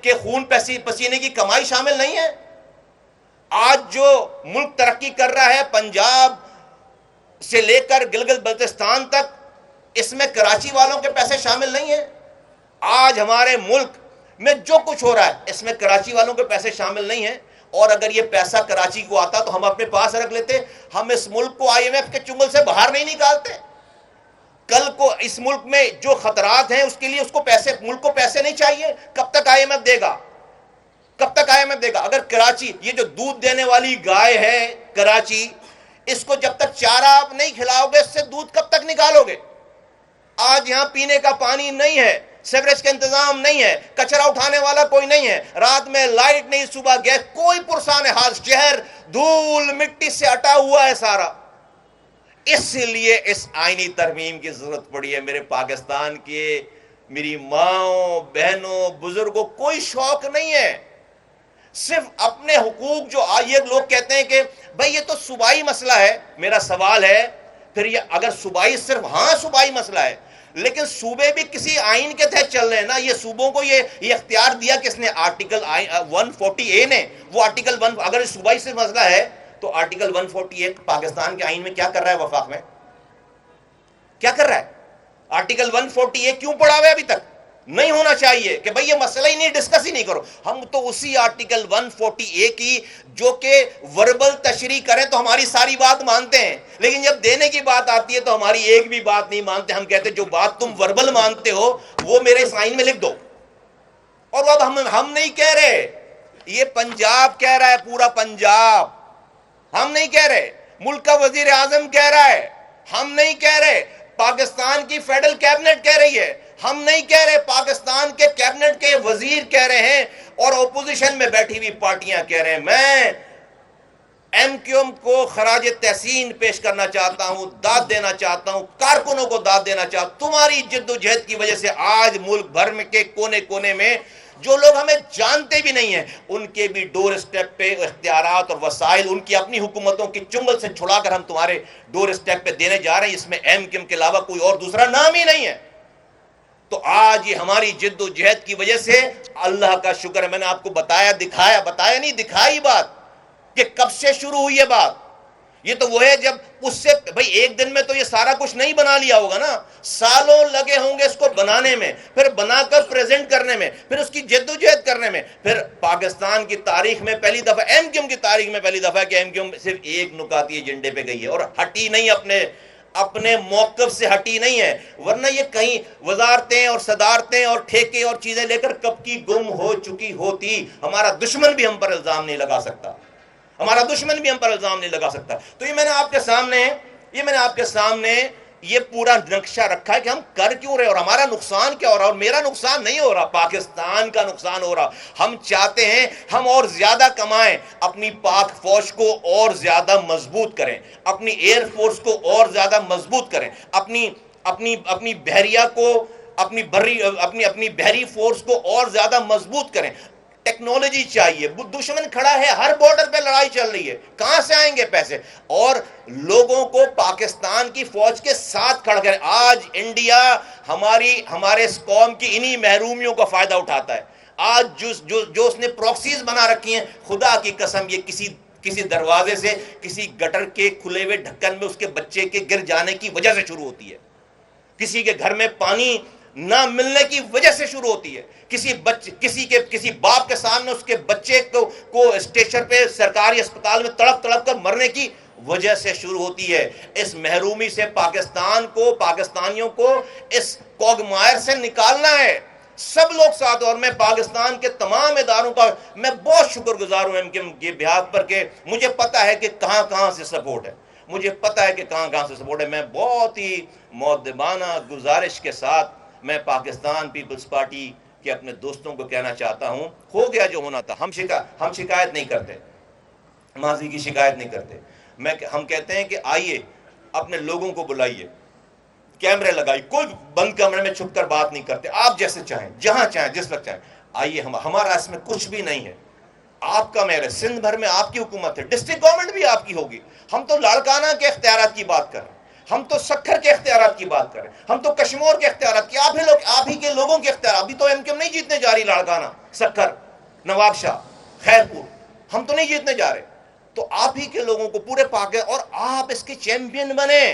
کے خون پسینے کی کمائی شامل نہیں ہے. آج جو ملک ترقی کر رہا ہے، پنجاب سے لے کر گلگت بلتستان تک، اس میں کراچی والوں کے پیسے شامل نہیں ہیں. آج ہمارے ملک میں جو کچھ ہو رہا ہے، اس میں کراچی والوں کے پیسے شامل نہیں ہیں. اور اگر یہ پیسہ کراچی کو آتا تو ہم اپنے پاس رکھ لیتے. ہم اس ملک کو آئی ایم ایف کے چنگل سے باہر نہیں نکالتے. کل کو اس ملک میں جو خطرات ہیں، اس کے لیے ملک کو پیسے نہیں چاہیے. کب تک آئی ایم ایف دے گا؟ کب تک آئی ایم ایف دے گا؟ اگر کراچی، یہ جو دودھ دینے والی گائے ہے کراچی، اس کو جب تک چارہ آپ نہیں کھلاؤ گے، اس سے دودھ کب تک نکالو گے؟ آج یہاں پینے کا پانی نہیں ہے، سیوریج کا انتظام نہیں ہے، کچرا اٹھانے والا کوئی نہیں ہے، رات میں لائٹ نہیں، صبح گیس، کوئی پرسان حال، شہر دھول مٹی سے اٹا ہوا ہے سارا. اس لیے اس آئینی ترمیم کی ضرورت پڑی ہے. میرے پاکستان کے میری ماؤں، بہنوں، بزرگوں، کوئی شوق نہیں ہے، صرف اپنے حقوق. جو یہ لوگ کہتے ہیں کہ بھئی یہ تو صوبائی مسئلہ ہے. میرا سوال ہے پھر، یہ اگر صوبائی، صرف صوبائی مسئلہ ہے، لیکن صوبے بھی کسی آئین کے تحت چل رہے ہیں نا. یہ صوبوں کو یہ اختیار دیا کس نے؟ آرٹیکل 140A نے. وہ آرٹیکل 1، اگر صوبائی سے مسئلہ ہے تو آرٹیکل 140A پاکستان کے آئین میں کیا کر رہا ہے؟ وفاق میں کیا کر رہا ہے؟ آرٹیکل 140A کیوں پڑا ہوا ہے ابھی تک؟ نہیں ہونا چاہیے کہ بھئی یہ مسئلہ ہی نہیں، ڈسکس ہی نہیں کرو. ہم تو اسی آرٹیکل 140A کی جو کہ وربل تشریح کریں تو ہماری ساری بات مانتے ہیں، لیکن جب دینے کی بات آتی ہے تو ہماری ایک بھی بات نہیں مانتے. ہم کہتے ہیں جو بات تم وربل مانتے ہو وہ میرے سائن میں لکھ دو. اور اب ہم نہیں کہہ رہے، یہ پنجاب کہہ رہا ہے، پورا پنجاب. ہم نہیں کہہ رہے، ملک کا وزیر اعظم کہہ رہا ہے. ہم نہیں کہہ رہے، پاکستان کی فیڈرل کیبنٹ کہہ رہی ہے. ہم نہیں کہہ رہے، پاکستان کے کیبنٹ کے وزیر کہہ رہے ہیں، اور اپوزیشن میں بیٹھی ہوئی پارٹیاں کہہ رہے ہیں. میں ایم کیو ایم کو خراج تحسین پیش کرنا چاہتا ہوں، داد دینا چاہتا ہوں، کارکنوں کو داد دینا چاہتا ہوں. تمہاری جد و جہد کی وجہ سے آج ملک بھر میں کے کونے کونے میں جو لوگ ہمیں جانتے بھی نہیں ہیں، ان کے بھی ڈور اسٹیپ پہ اختیارات اور وسائل ان کی اپنی حکومتوں کی چنگل سے چھڑا کر ہم تمہارے ڈور اسٹیپ پہ دینے جا رہے ہیں. اس میں ایم کیو ایم کے علاوہ کوئی اور دوسرا نام ہی نہیں ہے. تو آج یہ ہماری جد و جہد کی وجہ سے، اللہ کا شکر ہے، میں نے آپ کو بتایا نہیں دکھائی بات کہ کب سے شروع ہوئی یہ بات. یہ تو وہ ہے جب اس سے بھئی ایک دن میں تو یہ سارا کچھ نہیں بنا لیا ہوگا نا، سالوں لگے ہوں گے اس کو بنانے میں، پھر بنا کر پریزنٹ کرنے میں، پھر اس کی جد و جہد کرنے میں. پھر پاکستان کی تاریخ میں پہلی دفعہ، ایم کیو ایم کی تاریخ میں پہلی دفعہ کہ ایم کیو ایم صرف ایک نکاتی ایجنڈے پہ گئی ہے اور ہٹی نہیں اپنے موقف سے ہٹی نہیں ہے، ورنہ یہ کہیں وزارتیں اور صدارتیں اور ٹھیکے اور چیزیں لے کر کب کی گم ہو چکی ہوتی۔ ہمارا دشمن بھی ہم پر الزام نہیں لگا سکتا، ہمارا دشمن بھی ہم پر الزام نہیں لگا سکتا۔ تو یہ میں نے آپ کے سامنے یہ پورا نقشہ رکھا ہے کہ ہم کر کیوں رہے اور ہمارا نقصان کیا ہو رہا، اور میرا نقصان نہیں ہو رہا، پاکستان کا نقصان ہو رہا۔ ہم چاہتے ہیں ہم اور زیادہ کمائیں، اپنی پاک فوج کو اور زیادہ مضبوط کریں، اپنی ایئر فورس کو اور زیادہ مضبوط کریں، اپنی بحریہ کو، اپنی بحری فورس کو اور زیادہ مضبوط کریں۔ ٹیکنالوجی چاہیے، دشمن کھڑا ہے، ہر بارڈر پہ لڑائی چل رہی ہے، کہاں سے آئیں گے پیسے؟ اور لوگوں کو پاکستان کی فوج کے ساتھ کھڑا کریں۔ آج انڈیا ہمارے اس قوم کی انہی محرومیوں کا فائدہ اٹھاتا ہے۔ آج جو اس نے پراکسیز بنا رکھی ہیں، خدا کی قسم یہ کسی دروازے سے، کسی گٹر کے کھلے ہوئے ڈھکن میں اس کے بچے کے گر جانے کی وجہ سے شروع ہوتی ہے، کسی کے گھر میں پانی نہ ملنے کی وجہ سے شروع ہوتی ہے، کسی باپ کے سامنے اس کے بچے کو اسٹیشن پہ سرکاری اسپتال میں تڑپ تڑپ کر مرنے کی وجہ سے شروع ہوتی ہے۔ اس محرومی سے پاکستانیوں کو اس کوگمائر سے نکالنا ہے، سب لوگ ساتھ۔ اور میں پاکستان کے تمام اداروں کا میں بہت شکر گزار ہوں MKM کے بہاد پر، کہ مجھے پتا ہے کہ کہاں سے سپورٹ ہے، مجھے پتا ہے کہ کہاں سے سپورٹ ہے۔ میں بہت ہی مؤدبانہ گزارش کے ساتھ میں پاکستان پیپلز پارٹی کے اپنے دوستوں کو کہنا چاہتا ہوں، ہو گیا جو ہونا تھا۔ ہم شکایت نہیں کرتے، ماضی کی شکایت نہیں کرتے۔ ہم کہتے ہیں کہ آئیے اپنے لوگوں کو بلائیے، کیمرے لگائی، کوئی بند کمرے میں چھپ کر بات نہیں کرتے، آپ جیسے چاہیں، جہاں چاہیں، جس وقت چاہیں آئیے۔ ہمارا اس میں کچھ بھی نہیں ہے، آپ کا میرے سندھ بھر میں آپ کی حکومت ہے، ڈسٹرکٹ گورنمنٹ بھی آپ کی ہوگی۔ ہم تو لاڑکانہ کے اختیارات کی بات کر رہے ہیں، ہم تو سکھر کے اختیارات کی بات کر رہے ہیں، ہم تو کشمور کے اختیارات کی، آپ ہی کے لوگوں کے اختیارات۔ ابھی تو MKM نہیں جیتنے جا رہی لاڑکانہ، سکھر، نواب شاہ، خیرپور، ہم تو نہیں جیتنے جا رہے۔ تو آپ ہی کے لوگوں کو پورے اور آپ اس کے چیمپئن بنے۔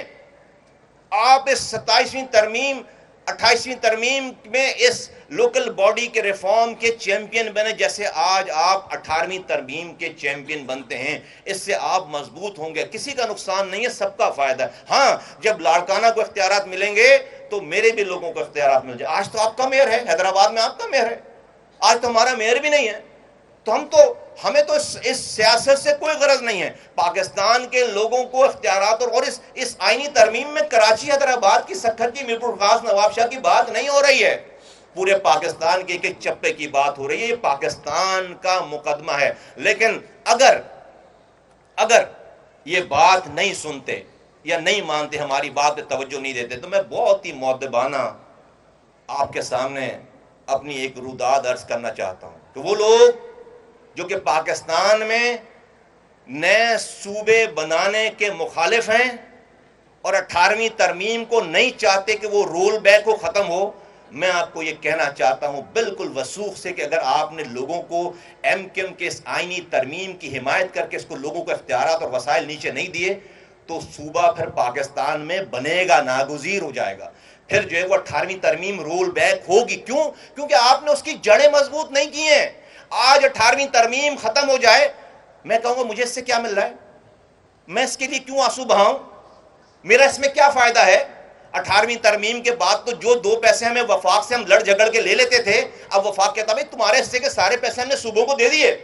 آپ اس 27ویں ترمیم 28ویں ترمیم میں اس لوکل باڈی کے ریفارم کے چیمپئن بنے، جیسے آج آپ 18ویں ترمیم کے چیمپئن بنتے ہیں۔ اس سے آپ مضبوط ہوں گے، کسی کا نقصان نہیں ہے، سب کا فائدہ ہے۔ ہاں، جب لاڑکانہ کو اختیارات ملیں گے تو میرے بھی لوگوں کو اختیارات مل جائے۔ آج تو آپ کا میئر ہے، حیدرآباد میں آپ کا میئر ہے، آج تو ہمارا میئر بھی نہیں ہے۔ تو ہمیں تو اس سیاست سے کوئی غرض نہیں ہے۔ پاکستان کے لوگوں کو اختیارات اور اس آئینی ترمیم میں کراچی، حیدرآباد کی، سکھر کی، میرپور خاص، نواب شاہ کی بات نہیں ہو رہی ہے، پورے پاکستان کے ایک چپے کی بات ہو رہی ہے۔ یہ پاکستان کا مقدمہ ہے۔ لیکن اگر یہ بات نہیں سنتے یا نہیں مانتے، ہماری بات پہ توجہ نہیں دیتے، تو میں بہت ہی مؤدبانہ آپ کے سامنے اپنی ایک روداد عرض کرنا چاہتا ہوں کہ وہ لوگ جو کہ پاکستان میں نئے صوبے بنانے کے مخالف ہیں اور 18ویں ترمیم کو نہیں چاہتے کہ وہ رول بیک ہو، ختم ہو، میں آپ کو یہ کہنا چاہتا ہوں بالکل وثوق سے کہ اگر آپ نے لوگوں کو MKM کے اس آئینی ترمیم کی حمایت کر کے اس کو لوگوں کو اختیارات اور وسائل نیچے نہیں دیے، تو صوبہ پھر پاکستان میں بنے گا، ناگزیر ہو جائے گا۔ پھر جو ہے وہ 18ویں ترمیم رول بیک ہوگی۔ کیوں؟ کیونکہ آپ نے اس کی جڑیں مضبوط نہیں کی ہیں۔ آج 18ویں ترمیم ختم ہو جائے، میں کہوں گا مجھے اس سے کیا مل رہا ہے، میں اس کے لیے کیوں آنسو بہاؤں، میرا اس میں کیا فائدہ ہے؟ 18ویں ترمیم کے بعد تو جو 2 پیسے ہمیں وفاق سے ہم لڑ جھگڑ کے لے لیتے تھے، اب وفاق کہتا بھائی تمہارے حصے کے سارے پیسے ہم نے صوبوں کو دے دیے،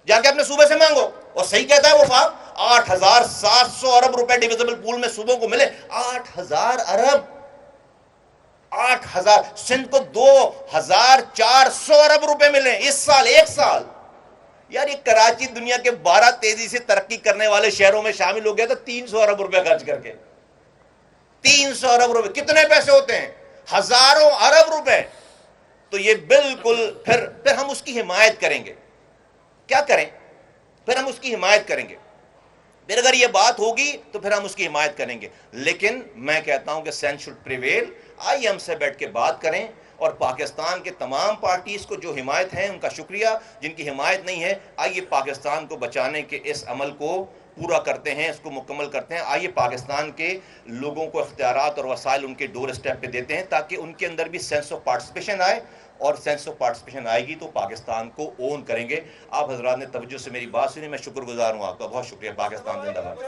جا کے اپنے صوبے سے مانگو۔ اور صحیح کہتا ہے وفاق، 8700 ارب روپے ڈیویزبل پول میں صوبوں کو ملے، 8000 ارب، 8000۔ سندھ کو 2400 ارب روپے ملے اس سال، ایک سال۔ یار یہ کراچی دنیا کے 12 تیزی سے ترقی کرنے والے شہروں میں شامل ہو گیا تو 300 ارب روپے خرچ کر کے، 300 ارب روپے کتنے پیسے ہوتے ہیں؟ ہزاروں ارب روپے۔ تو یہ بالکل پھر ہم اس کی حمایت کریں گے، کیا کریں؟ پھر ہم اس کی حمایت کریں گے، پھر اگر یہ بات ہوگی تو پھر ہم اس کی حمایت کریں گے۔ لیکن میں کہتا ہوں کہ سینس شوڈ پریویل۔ آئیے ہم سے بیٹھ کے بات کریں، اور پاکستان کے تمام پارٹیز کو جو حمایت ہیں ان کا شکریہ، جن کی حمایت نہیں ہے آئیے پاکستان کو بچانے کے اس عمل کو پورا کرتے ہیں، اس کو مکمل کرتے ہیں. آئیے پاکستان کے لوگوں کو اختیارات اور وسائل ان کے ڈور اسٹیپ پہ دیتے ہیں تاکہ ان کے اندر بھی سینس آف پارٹیسپیشن آئے، اور سینس آف پارٹیسپیشن آئے گی تو پاکستان کو اون کریں گے. آپ حضرات نے توجہ سے میری بات سنی، میں شکر گزار ہوں آپ کا. بہت شکریہ. پاکستان زندہ باد.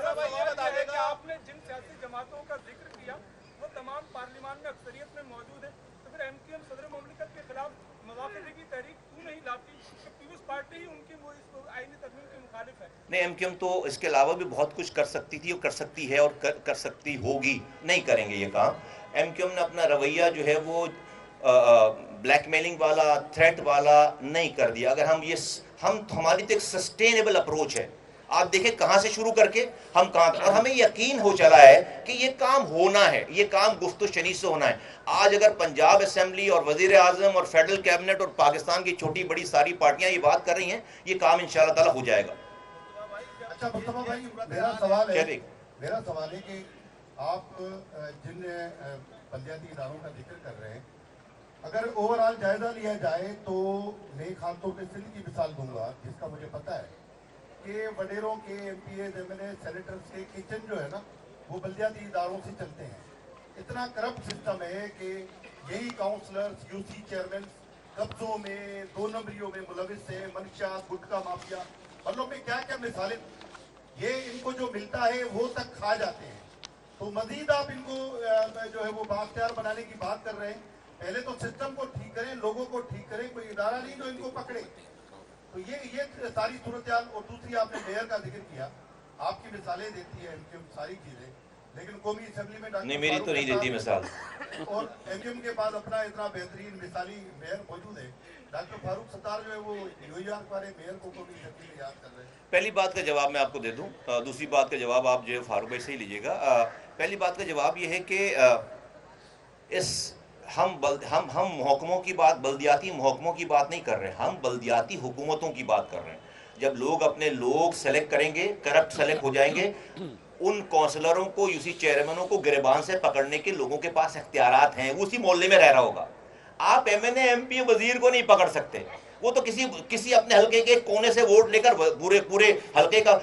آپ نے جن سیاسی جماعتوں کا ذکر کیا وہ تمام پارلیمان میں اکثریت میں موجود ہیں، تو پھر ایم کیو ایم صدر مملکت کے خلاف مواخذے کی تحریک کیوں نہیں لاتی؟ پیپلز پارٹی ہی ان کی وہ اس آئینی ترمیم کے مخالف ہے. نہیں، ایم کیو ایم تو اس کے علاوہ بھی بہت کچھ کر سکتی تھی اور کر سکتی ہے اور کر سکتی ہوگی. نہیں کریں گے یہ کام. ایم کیو ایم نے اپنا رویہ جو ہے وہ بلیک میلنگ والا، تھریٹ والا نہیں کر دیا. اگر ہماری تو ایک سسٹینیبل اپروچ ہے. آپ دیکھیں کہاں سے شروع کر کے ہم کہاں، اور ہمیں یقین ہو چلا ہے کہ یہ کام ہونا ہے، یہ کام گفت و شنید سے ہونا ہے. آج اگر پنجاب اسمبلی اور وزیر اعظم اور فیڈرل کیبنٹ اور پاکستان کی چھوٹی بڑی ساری پارٹیاں یہ بات کر رہی ہیں، یہ کام انشاءاللہ تعالیٰ ہو جائے گا. اچھا مصطفیٰ بھائی، میرا سوال ہے کہ آپ جن بلدیاتی اداروں کا ذکر کر رہے ہیں، اگر اوورآل جائزہ لیا جائے تو میں خاص طور پہ سندھ کی مثال دوں گا جس کا مجھے پتہ ہے کہ وڈیروں کے M P As M L A senators کے کچن جو ہے نا وہ بلدیاتی اداروں سے چلتے ہیں. اتنا کرپٹ سسٹم ہے کہ یہی کاؤنسلرز، یو سی چیئرمین قبضوں میں، 2 نمبریوں میں ملوث ہیں، منشیات، گٹکا مافیا، مطلب میں کیا کیا مثالیں. یہ ان کو جو ملتا ہے وہ تک کھا جاتے ہیں. تو مزید آپ ان کو جو ہے وہ بااختیار بنانے کی بات کر رہے ہیں. پہلے تو سسٹم کو ٹھیک کریں، لوگوں کو ٹھیک کریں، کوئی ادارہ نہیں جو ان کو پکڑے. تو یہ ساری صورتحال. اور دوسری آپ نے میئر کا ذکر کیا، آپ کی مثالیں دیتی ہے ایم کیو ایم ساری چیزیں، لیکن قومی اسمبلی میں نہیں، میری تو نہیں دیتی مثال. اور ایم کیو ایم کے پاس اپنا اتنا بہترین مثالی میئر موجود ہے. ڈاکٹر فاروق ستار جو ہے وہ نیو یارک والے میئر کو قومی اسمبلی میں یاد کر رہے ہیں. پہلی بات کا جواب میں آپ کو دے دوں، دوسری بات کا جواب آپ جو ہے فاروق بھائی سے ہی لیجیے گا. پہلی بات کا جواب یہ ہے کہ ہم محکموں کی بات، بلدیاتی محکموں کی بات نہیں کر رہے، ہم بلدیاتی حکومتوں کی بات کر رہے ہیں. جب لوگ اپنے لوگ سلیکٹ کریں گے، کرپٹ سلیکٹ ہو جائیں گے، ان کونسلروں کو، یو سی چیئرمینوں کو گریبان سے پکڑنے کے لوگوں کے پاس اختیارات ہیں. وہ اسی محلے میں رہ رہا ہوگا. آپ ایم این اے، ایم پی، وزیر کو نہیں پکڑ سکتے. وہ تو کسی اپنے حلقے کے کونے سے ووٹ لے کر پورے حلقے کا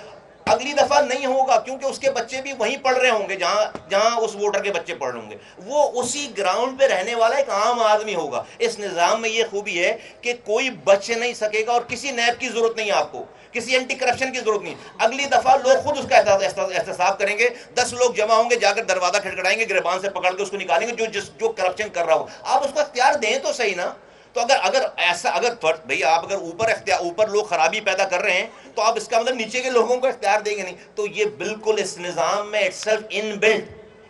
اگلی دفعہ نہیں ہوگا، کیونکہ اس کے بچے بھی وہیں پڑھ رہے ہوں گے جہاں اس ووٹر کے بچے پڑھ رہے ہوں گے. وہ اسی گراؤنڈ پہ رہنے والا ایک عام آدمی ہوگا. اس نظام میں یہ خوبی ہے کہ کوئی بچ نہیں سکے گا، اور کسی نیب کی ضرورت نہیں ہے آپ کو، کسی اینٹی کرپشن کی ضرورت نہیں. اگلی دفعہ لوگ خود اس کا احتساب کریں گے. 10 لوگ جمع ہوں گے، جا کر دروازہ کھٹکھٹائیں گے، گریبان سے پکڑ کے اس کو نکالیں گے جو کرپشن کر رہا ہو. آپ اس کو اختیار دیں تو صحیح نا. تو اگر بھئی آپ اگر اوپر لوگ خرابی پیدا کر رہے ہیں تو آپ اس کا مطلب نیچے کے لوگوں کو اختیار دیں گے نہیں. تو یہ بالکل اس نظام میں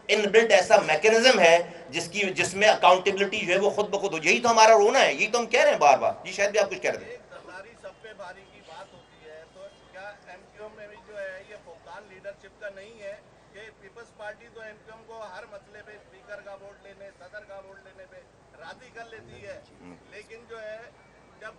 ان بلٹ ایسا میکنزم ہے جس میں اکاؤنٹیبلٹی جو ہے وہ خود بخود ہو. یہی تو ہمارا رونا ہے، یہی تو ہم کہہ رہے ہیں بار بار. جی شاید بھی آپ کچھ کہہ رہے تھے. سب پہ بھاری کی بات ہوتی ہے، تو کیا ایم کیو ایم میں بھی جو ہے یہ فقدان لیڈرشپ کا نہیں ہے کہ پیپلز پارٹی تو ایم کیو ایم کو ہر مسئلے پہ اسپیکر کا ووٹ لینے، صدر کا ووٹ لینے پہ راضی کر لیتی ہے، لیکن جو ہے جب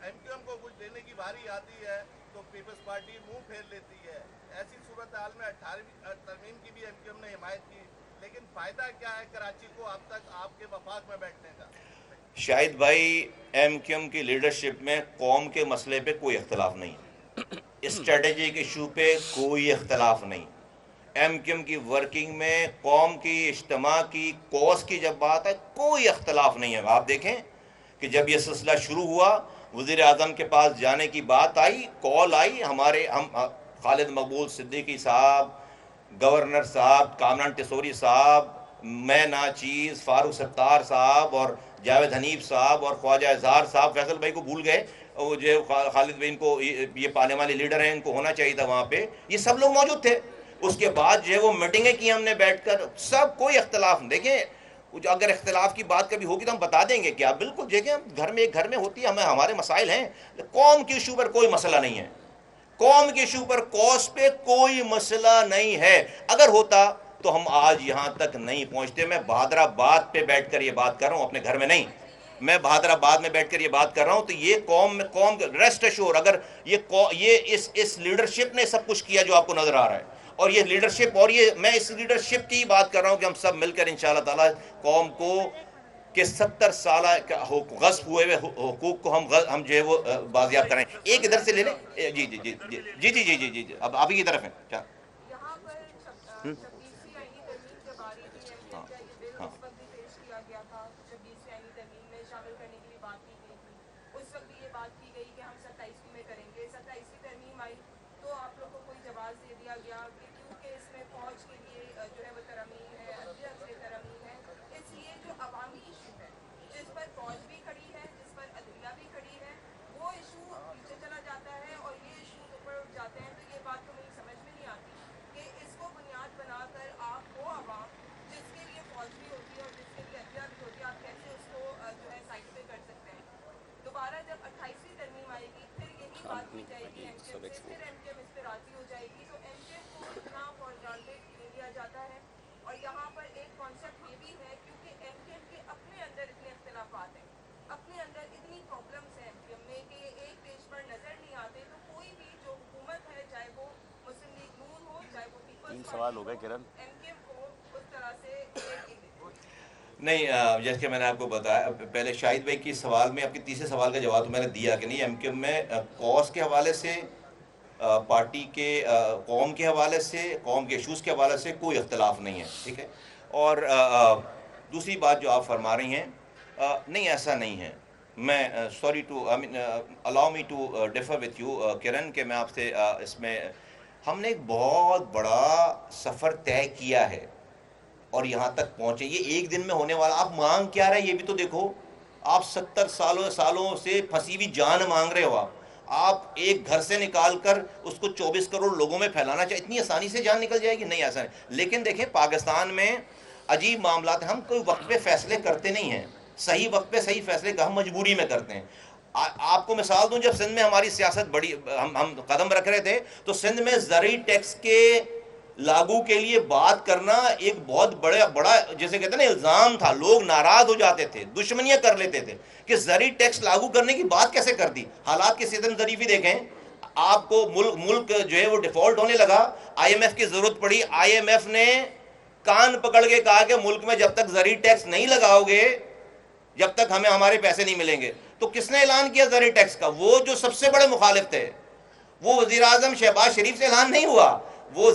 ایم کیو ایم کو کچھ دینے کی باری آتی ہے تو پیپلز پارٹی منہ پھیر لیتی ہے. ایسی صورتحال میں 18ویں ترمیم کی بھی ایم کیو ایم نے حمایت کی، لیکن فائدہ کیا ہے کراچی کو اب تک آپ کے وفاق میں بیٹھنے کا؟ شاہد بھائی، ایم کیو ایم کی لیڈرشپ میں قوم کے مسئلے پہ کوئی اختلاف نہیں، اسٹریٹجک ایشو پہ کوئی اختلاف نہیں. ایم کیو ایم کی ورکنگ میں قوم کی، اجتماع کی، کوس کی جب بات ہے کوئی اختلاف نہیں ہے. آپ دیکھیں کہ جب یہ سلسلہ شروع ہوا، وزیر اعظم کے پاس جانے کی بات آئی، کال آئی، ہم خالد مقبول صدیقی صاحب، گورنر صاحب، کامران ٹیسوری صاحب، میں ناچیز، فاروق ستار صاحب اور جاوید حنیف صاحب اور خواجہ اظہار صاحب. فیصل بھائی کو بھول گئے، وہ جو خالد بھائی، ان کو یہ پانے والے لیڈر ہیں، ان کو ہونا چاہیے تھا وہاں پہ. یہ سب لوگ موجود تھے. اس کے بعد جو ہے وہ میٹنگیں کی ہم نے بیٹھ کر، سب کوئی اختلاف نہیں. دیکھیں اگر اختلاف کی بات کبھی ہوگی تو ہم بتا دیں گے کہ آپ بالکل دیکھیں، ہم گھر میں ہوتی ہے، ہمارے مسائل ہیں. قوم کی ایشو پر کوئی مسئلہ نہیں ہے، قوم کے ایشو پر، کوس پہ کوئی مسئلہ نہیں ہے. اگر ہوتا تو ہم آج یہاں تک نہیں پہنچتے. میں بہادر آباد پہ بیٹھ کر یہ بات کر رہا ہوں، اپنے گھر میں نہیں. میں بہادر آباد میں بیٹھ کر یہ بات کر رہا ہوں. تو یہ قوم ریسٹ ایشور، اگر یہ اس لیڈرشپ نے سب کچھ کیا جو آپ کو نظر آ رہا ہے، اور یہ لیڈرشپ، اور میں اس لیڈرشپ کی بات کر رہا ہوں کہ ہم سب مل کر انشاءاللہ تعالی قوم کو کہ 70 سالہ غصب ہوئے ہوئے حقوق کو ہم جو ہے وہ بازیاب کریں. ایک ادھر سے لے لیں. جی جی جی جی جی جی جی جی جی جی اب آپ ہی کی طرف ہیں. یہاں پر 26ویں آئینی ترمیم جب آ رہی تھی ایم کا یہ بل اس وقت بھی پیش کیا گیا تھا. 26ویں آئینی ترمیم میں شامل کرنے کے لیے بات کی گئی تھی. اس وقت بھی یہ بات کی گئی کہ ہم 27ویں میں کریں گے. 27ویں ترمیم آئی تو آپ لوگ کو کوئی جواز دے دیا گیا کہ کیونکہ اس میں فوج کے لیے جو ہے وہ ترمیم ہے, عدلیہ کے لیے ترمیم ہے, اس لیے جو عوامی ایشو ہے جس پر فوج بھی کھڑی ہے, جس پر عدلیہ بھی کھڑی ہے, وہ ایشو پیچھے چلا جاتا ہے اور یہ ایشوز اوپر اٹھ جاتے ہیں. تو یہ بات تو میری سمجھ میں نہیں آتی کہ اس کو بنیاد بنا کر آپ وہ عوام جس کے لیے فوج بھی ہوتی ہے اور جس کے لیے عدلیہ بھی ہوتی ہے, آپ کیسے اس کو جو ہے سائڈ پہ کر سکتے ہیں. دوبارہ جب 28ویں ترمیم آئے گی پھر یہی بات کی جائے گی ایم کیو سے, پھر ایم کیو اس پہ راضی ہو جائے گی. تو ایم کیو کو اتنا فار گرانٹیڈ لے لیا جاتا ہے. اور یہاں پر ایک کانسیپٹ یہ بھی ہے کیونکہ ایم کیو کے اپنے اندر اتنے اختلافات ہیں, اپنے اندر اتنی پرابلمس ہیں ایم کیو میں کہ ایک پیج پر نظر نہیں آتے. تو کوئی بھی جو حکومت ہے, چاہے وہ مسلم لیگ نون ہو, چاہے وہ پیپلز پارٹی ہو, ایم کیو کو اس طرح سے ایک نہیں. جیسے کہ میں نے آپ کو بتایا پہلے شاہد بھائی کی سوال میں, آپ کے تیسرے سوال کا جواب تو میں نے دیا کہ نہیں, ایم کیو میں کاز کے حوالے سے, پارٹی کے قوم کے حوالے سے, قوم کے ایشوز کے حوالے سے کوئی اختلاف نہیں ہے. ٹھیک ہے. اور دوسری بات جو آپ فرما رہی ہیں, نہیں ایسا نہیں ہے. میں sorry to allow me to differ with you کرن, کہ میں آپ سے اس میں ہم نے ایک بہت بڑا سفر طے کیا ہے اور یہاں تک پہنچے. یہ ایک دن میں ہونے والا, آپ مانگ کیا رہے یہ بھی تو دیکھو. آپ 70 سالوں سے پھنسی ہوئی جان مانگ رہے ہو. آپ ایک گھر سے نکال کر اس کو 24 کروڑ لوگوں میں پھیلانا چاہیے. اتنی آسانی سے جان نکل جائے گی؟ نہیں ایسا نہیں. لیکن دیکھیں پاکستان میں عجیب معاملات ہیں. ہم کوئی وقت پہ فیصلے کرتے نہیں ہیں, صحیح وقت پہ صحیح فیصلے ہم مجبوری میں کرتے ہیں. آپ کو مثال دوں, جب سندھ میں ہماری سیاست بڑی ہم قدم رکھ رہے تھے تو سندھ میں زرعی ٹیکس کے لاگو کے لیے بات کرنا ایک بہت بڑا جیسے کہتے ہیں نا الزام تھا. لوگ ناراض ہو جاتے تھے, دشمنیاں کر لیتے تھے کہ زرعی ٹیکس لاگو کرنے کی بات کیسے کر دی. حالات کی سیدن ظریفی دیکھیں, آپ کو ملک جو ہے وہ ڈیفالٹ ہونے لگا, آئی ایم ایف کی ضرورت پڑی. آئی ایم ایف نے کان پکڑ کے کہا کہ ملک میں جب تک زرعی ٹیکس نہیں لگاؤ گے, جب تک ہمیں ہمارے پیسے نہیں ملیں گے. تو کس نے اعلان کیا زرعی ٹیکس کا؟ وہ جو سب سے بڑے مخالف تھے, وہ وزیر اعظم شہباز شریف سے اعلان نہیں ہوا, وہ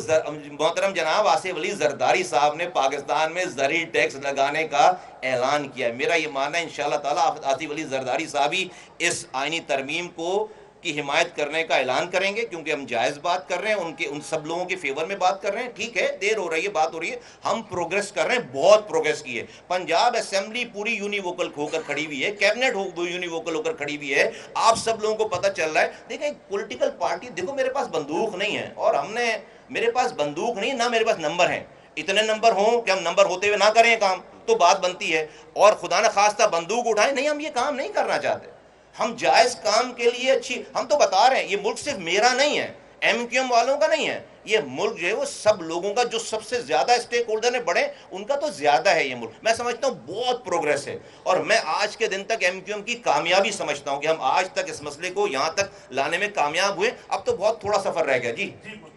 محترم جناب آصف علی زرداری صاحب نے پاکستان میں زرعی ٹیکس لگانے کا اعلان کیا. میرا یہ ماننا ہے انشاءاللہ تعالیٰ آصف علی زرداری صاحب ہی اس آئینی ترمیم کو کی حمایت کرنے کا اعلان کریں گے, کیونکہ ہم جائز بات کر رہے ہیں, ان سب لوگوں کے فیور میں بات کر رہے ہیں. ٹھیک ہے, دیر ہو رہی ہے, بات ہو رہی ہے, ہم پروگریس کر رہے ہیں, بہت پروگریس کی ہے. پنجاب اسمبلی پوری یونیووکل ہو کر کھڑی ہوئی ہے, کیبنٹ یونیووکل ہو کر کھڑی ہوئی ہے. آپ سب لوگوں کو پتہ چل رہا ہے. دیکھیں ایک پولیٹیکل پارٹی, دیکھو میرے پاس بندوق نہیں ہے, اور میرے پاس بندوق نہیں, نہ میرے پاس نمبر ہیں. اتنے نمبر ہوں کہ ہم نمبر ہوتے ہوئے نہ کریں کام تو بات بنتی ہے. اور خدا نہ خواستہ بندوق اٹھائیں, نہیں, ہم یہ کام نہیں کرنا چاہتے. ہم جائز کام کے لیے ہم تو بتا رہے ہیں یہ ملک صرف میرا نہیں ہے, ایم کیو ایم والوں کا نہیں ہے. یہ ملک جو ہے وہ سب لوگوں کا, جو سب سے زیادہ اسٹیک ہولڈر نے بڑھے ان کا تو زیادہ ہے یہ ملک. میں سمجھتا ہوں بہت پروگریس ہے, اور میں آج کے دن تک ایم کیو ایم کی کامیابی سمجھتا ہوں کہ ہم آج تک اس مسئلے کو یہاں تک لانے میں کامیاب ہوئے. اب تو بہت تھوڑا سفر رہ گیا. جی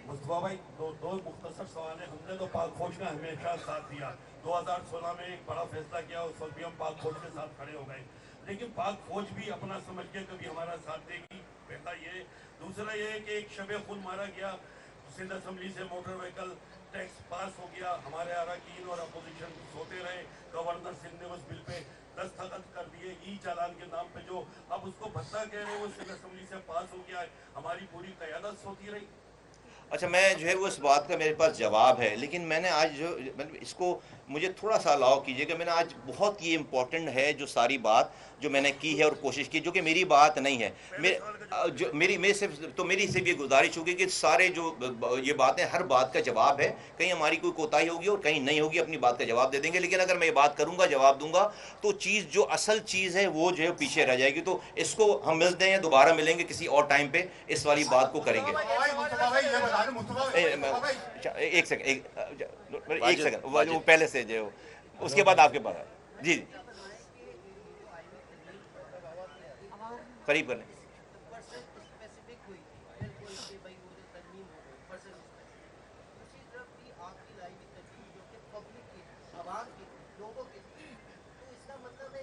مصطفیٰ بھائی, دو مختصر سوال ہیں. ہم نے تو پاک فوج کا ہمیشہ ساتھ دیا. 2016 میں ایک بڑا فیصلہ کیا, اس وقت بھی ہم پاک فوج کے ساتھ کھڑے ہو گئے. لیکن پاک فوج بھی اپنا سمجھ کے کبھی ہمارا ساتھ دے گی, پہلا یہ. دوسرا یہ ہے کہ ایک شب خون مارا گیا, سندھ اسمبلی سے موٹر وہیکل ٹیکس پاس ہو گیا, ہمارے اراکین اور اپوزیشن سوتے رہے. گورنر سندھ نے اس بل پہ دستخط کر دیے ای چالان کے نام پہ, جو اب اس کو بھتہ کہہ رہے ہیں, وہ سندھ اسمبلی سے پاس ہو گیا ہے. ہماری پوری قیادت سوتی رہی. اچھا, میں جو ہے وہ اس بات کا میرے پاس جواب ہے, لیکن میں نے آج جو اس کو مجھے تھوڑا سا الاؤ کیجئے کہ میں نے آج بہت یہ امپورٹنٹ ہے جو ساری بات جو میں نے کی ہے اور کوشش کی, جو کہ میری بات نہیں ہے. میری صرف یہ گزارش ہوگی کہ سارے جو یہ باتیں, ہر بات کا جواب ہے. کہیں ہماری کوئی کوتاہی ہوگی اور کہیں نہیں ہوگی, اپنی بات کا جواب دے دیں گے. لیکن اگر میں یہ بات کروں گا, جواب دوں گا, تو چیز جو اصل چیز ہے وہ جو ہے پیچھے رہ جائے گی. تو اس کو ہم ملتے ہیں, دوبارہ ملیں گے کسی اور ٹائم پہ, اس والی بات کو کریں گے. ایک سیکنڈ وہ پہلے سے جو اس کے بعد آپ کے پاس. جی قریب کر لیں. لوگوں کے لیے تو اس کا مطلب ہے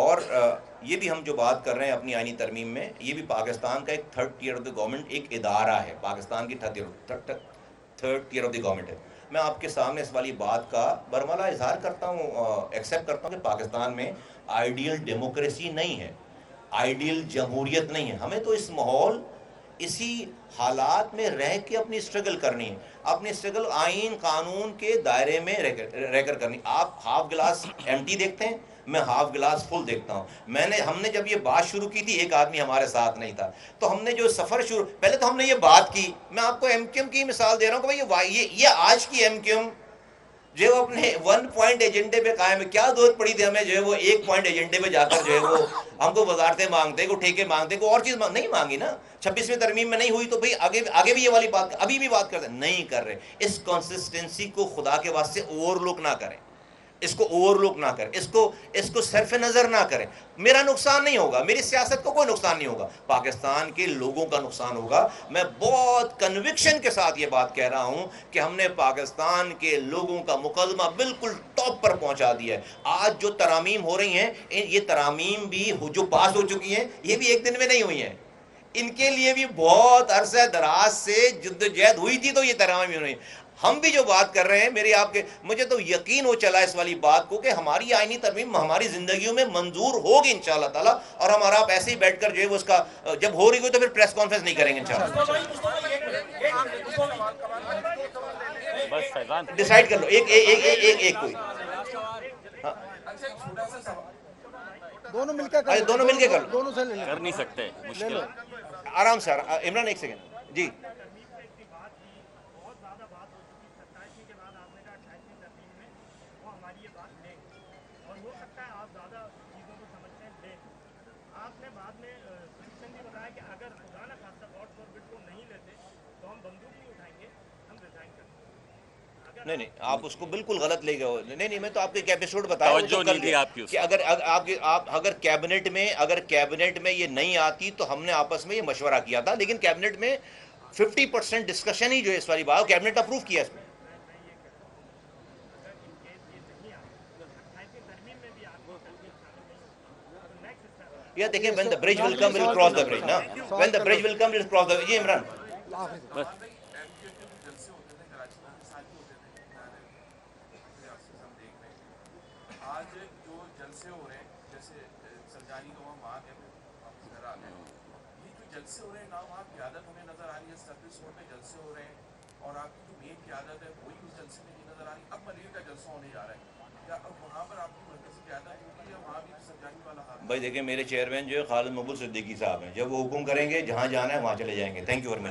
اور یہ بھی ہم جو بات کر رہے ہیں اپنی آئینی ترمیم میں، یہ بھی پاکستان کا ایک third tier of the government ایک ادارہ ہے، پاکستان کی third tier of the government ہے. میں آپ کے سامنے اس والی بات کا برملا اظہار کرتا ہوں، ایکسیپٹ کرتا ہوں کہ پاکستان میں آئیڈیل ڈیموکریسی نہیں ہے، آئیڈیل جمہوریت نہیں ہے. ہمیں تو اس ماحول، اسی حالات میں رہ کے اپنی اسٹرگل کرنی ہے، اپنی اسٹرگل آئین قانون کے دائرے میں رہ کر کرنی. آپ ہاف گلاس ایمٹی دیکھتے ہیں، میں ہاف گلاس فل دیکھتا ہوں. ہم نے جب یہ بات شروع کی تھی، ایک آدمی ہمارے ساتھ نہیں تھا، تو ہم نے جو سفر پہلے تو ہم نے یہ بات کی. میں آپ کو ایم کیو ایم کی مثال دے رہا ہوں کہ بھائی یہ آج کی ایم کیو ایم جو اپنے 1 پوائنٹ ایجنڈے پہ قائم ہے. کیا ضرورت پڑی تھی ہمیں جو ہے وہ 1 پوائنٹ ایجنڈے پہ جا کر جو ہے وہ ہم کو وزارتیں مانگتے، کو ٹھیکے مانگتے، کو اور چیز نہیں مانگی نا. 26ویں ترمیم میں نہیں ہوئی تو بھئی آگے بھی یہ والی بات ابھی بھی بات کرتے نہیں کر رہے. اس کنسسٹنسی کو خدا کے واسطے اوور لک نہ کریں، اس کو اوور لک نہ کریں، اس کو صرف نظر نہ کریں. میرا نقصان نہیں ہوگا، میری سیاست کو کوئی نقصان نہیں ہوگا، پاکستان کے لوگوں کا نقصان ہوگا. میں بہت کنوکشن کے ساتھ یہ بات کہہ رہا ہوں کہ ہم نے پاکستان کے لوگوں کا مقدمہ بالکل ٹاپ پر پہنچا دیا ہے. آج جو ترامیم ہو رہی ہیں، یہ ترامیم بھی جو پاس ہو چکی ہیں، یہ بھی ایک دن میں نہیں ہوئی ہیں. ان کے لیے بھی بہت عرصہ دراز سے جدوجہد ہوئی تھی تو یہ ترامیم ہوئی. ہم بھی جو بات کر رہے ہیں، مجھے تو یقین ہو چلا اس والی بات کو کہ ہماری آئینی ترمیم ہماری زندگیوں میں منظور ہوگی انشاءاللہ تعالی. اور ہمارا آپ ایسے ہی بیٹھ کر جو ہے وہ اس کا جب ہو رہی ہو تو پھر پریس کانفرنس نہیں کریں گے انشاءاللہ. بس فیضان ڈیسائیڈ کر لو ایک کوئی دونوں مل کے کر لو. دونوں سے لے لیں. کر نہیں سکتے، مشکل ہے. آرام سے. عمران ایک سیکنڈ جی. نہیں آپ اس کو بالکل غلط لے گئے. نہیں میں تو آپ کو ایک ایپیسوڈ بتایا کہ اگر کیبنٹ میں یہ نہیں آتی تو ہم نے آپس میں یہ مشورہ کیا تھا، لیکن کیبنٹ میں 50% ڈسکشن ہی جو ہے اس والی بات کیبنٹ اپروو کیا اس میں. یہ دیکھیں when the bridge will come we'll cross the bridge نا. when the bridge will come we'll cross the bridge. جی عمران. جلسے ہو رہے ہیں نا، وہاں قیادت ہمیں نظر آ رہی ہے، سروس روڈ میں جلسے ہو رہے ہیں اور آپ کی جو مین قیادت ہے وہی اس جلسے میں نہیں نظر آ رہی. اب ملیر کا جلسہ ہونے جا رہا ہے، کیا اب وہاں پر آپ کی مرکزی قیادت ہوگی یا وہاں بھی سرجانی والا حال؟ بھائی دیکھیں میرے چیئرمین جو ہے خالد مقبول صدیقی صاحب ہیں، جب وہ حکم کریں گے جہاں جانا ہے وہاں چلے جائیں گے. Thank you very much.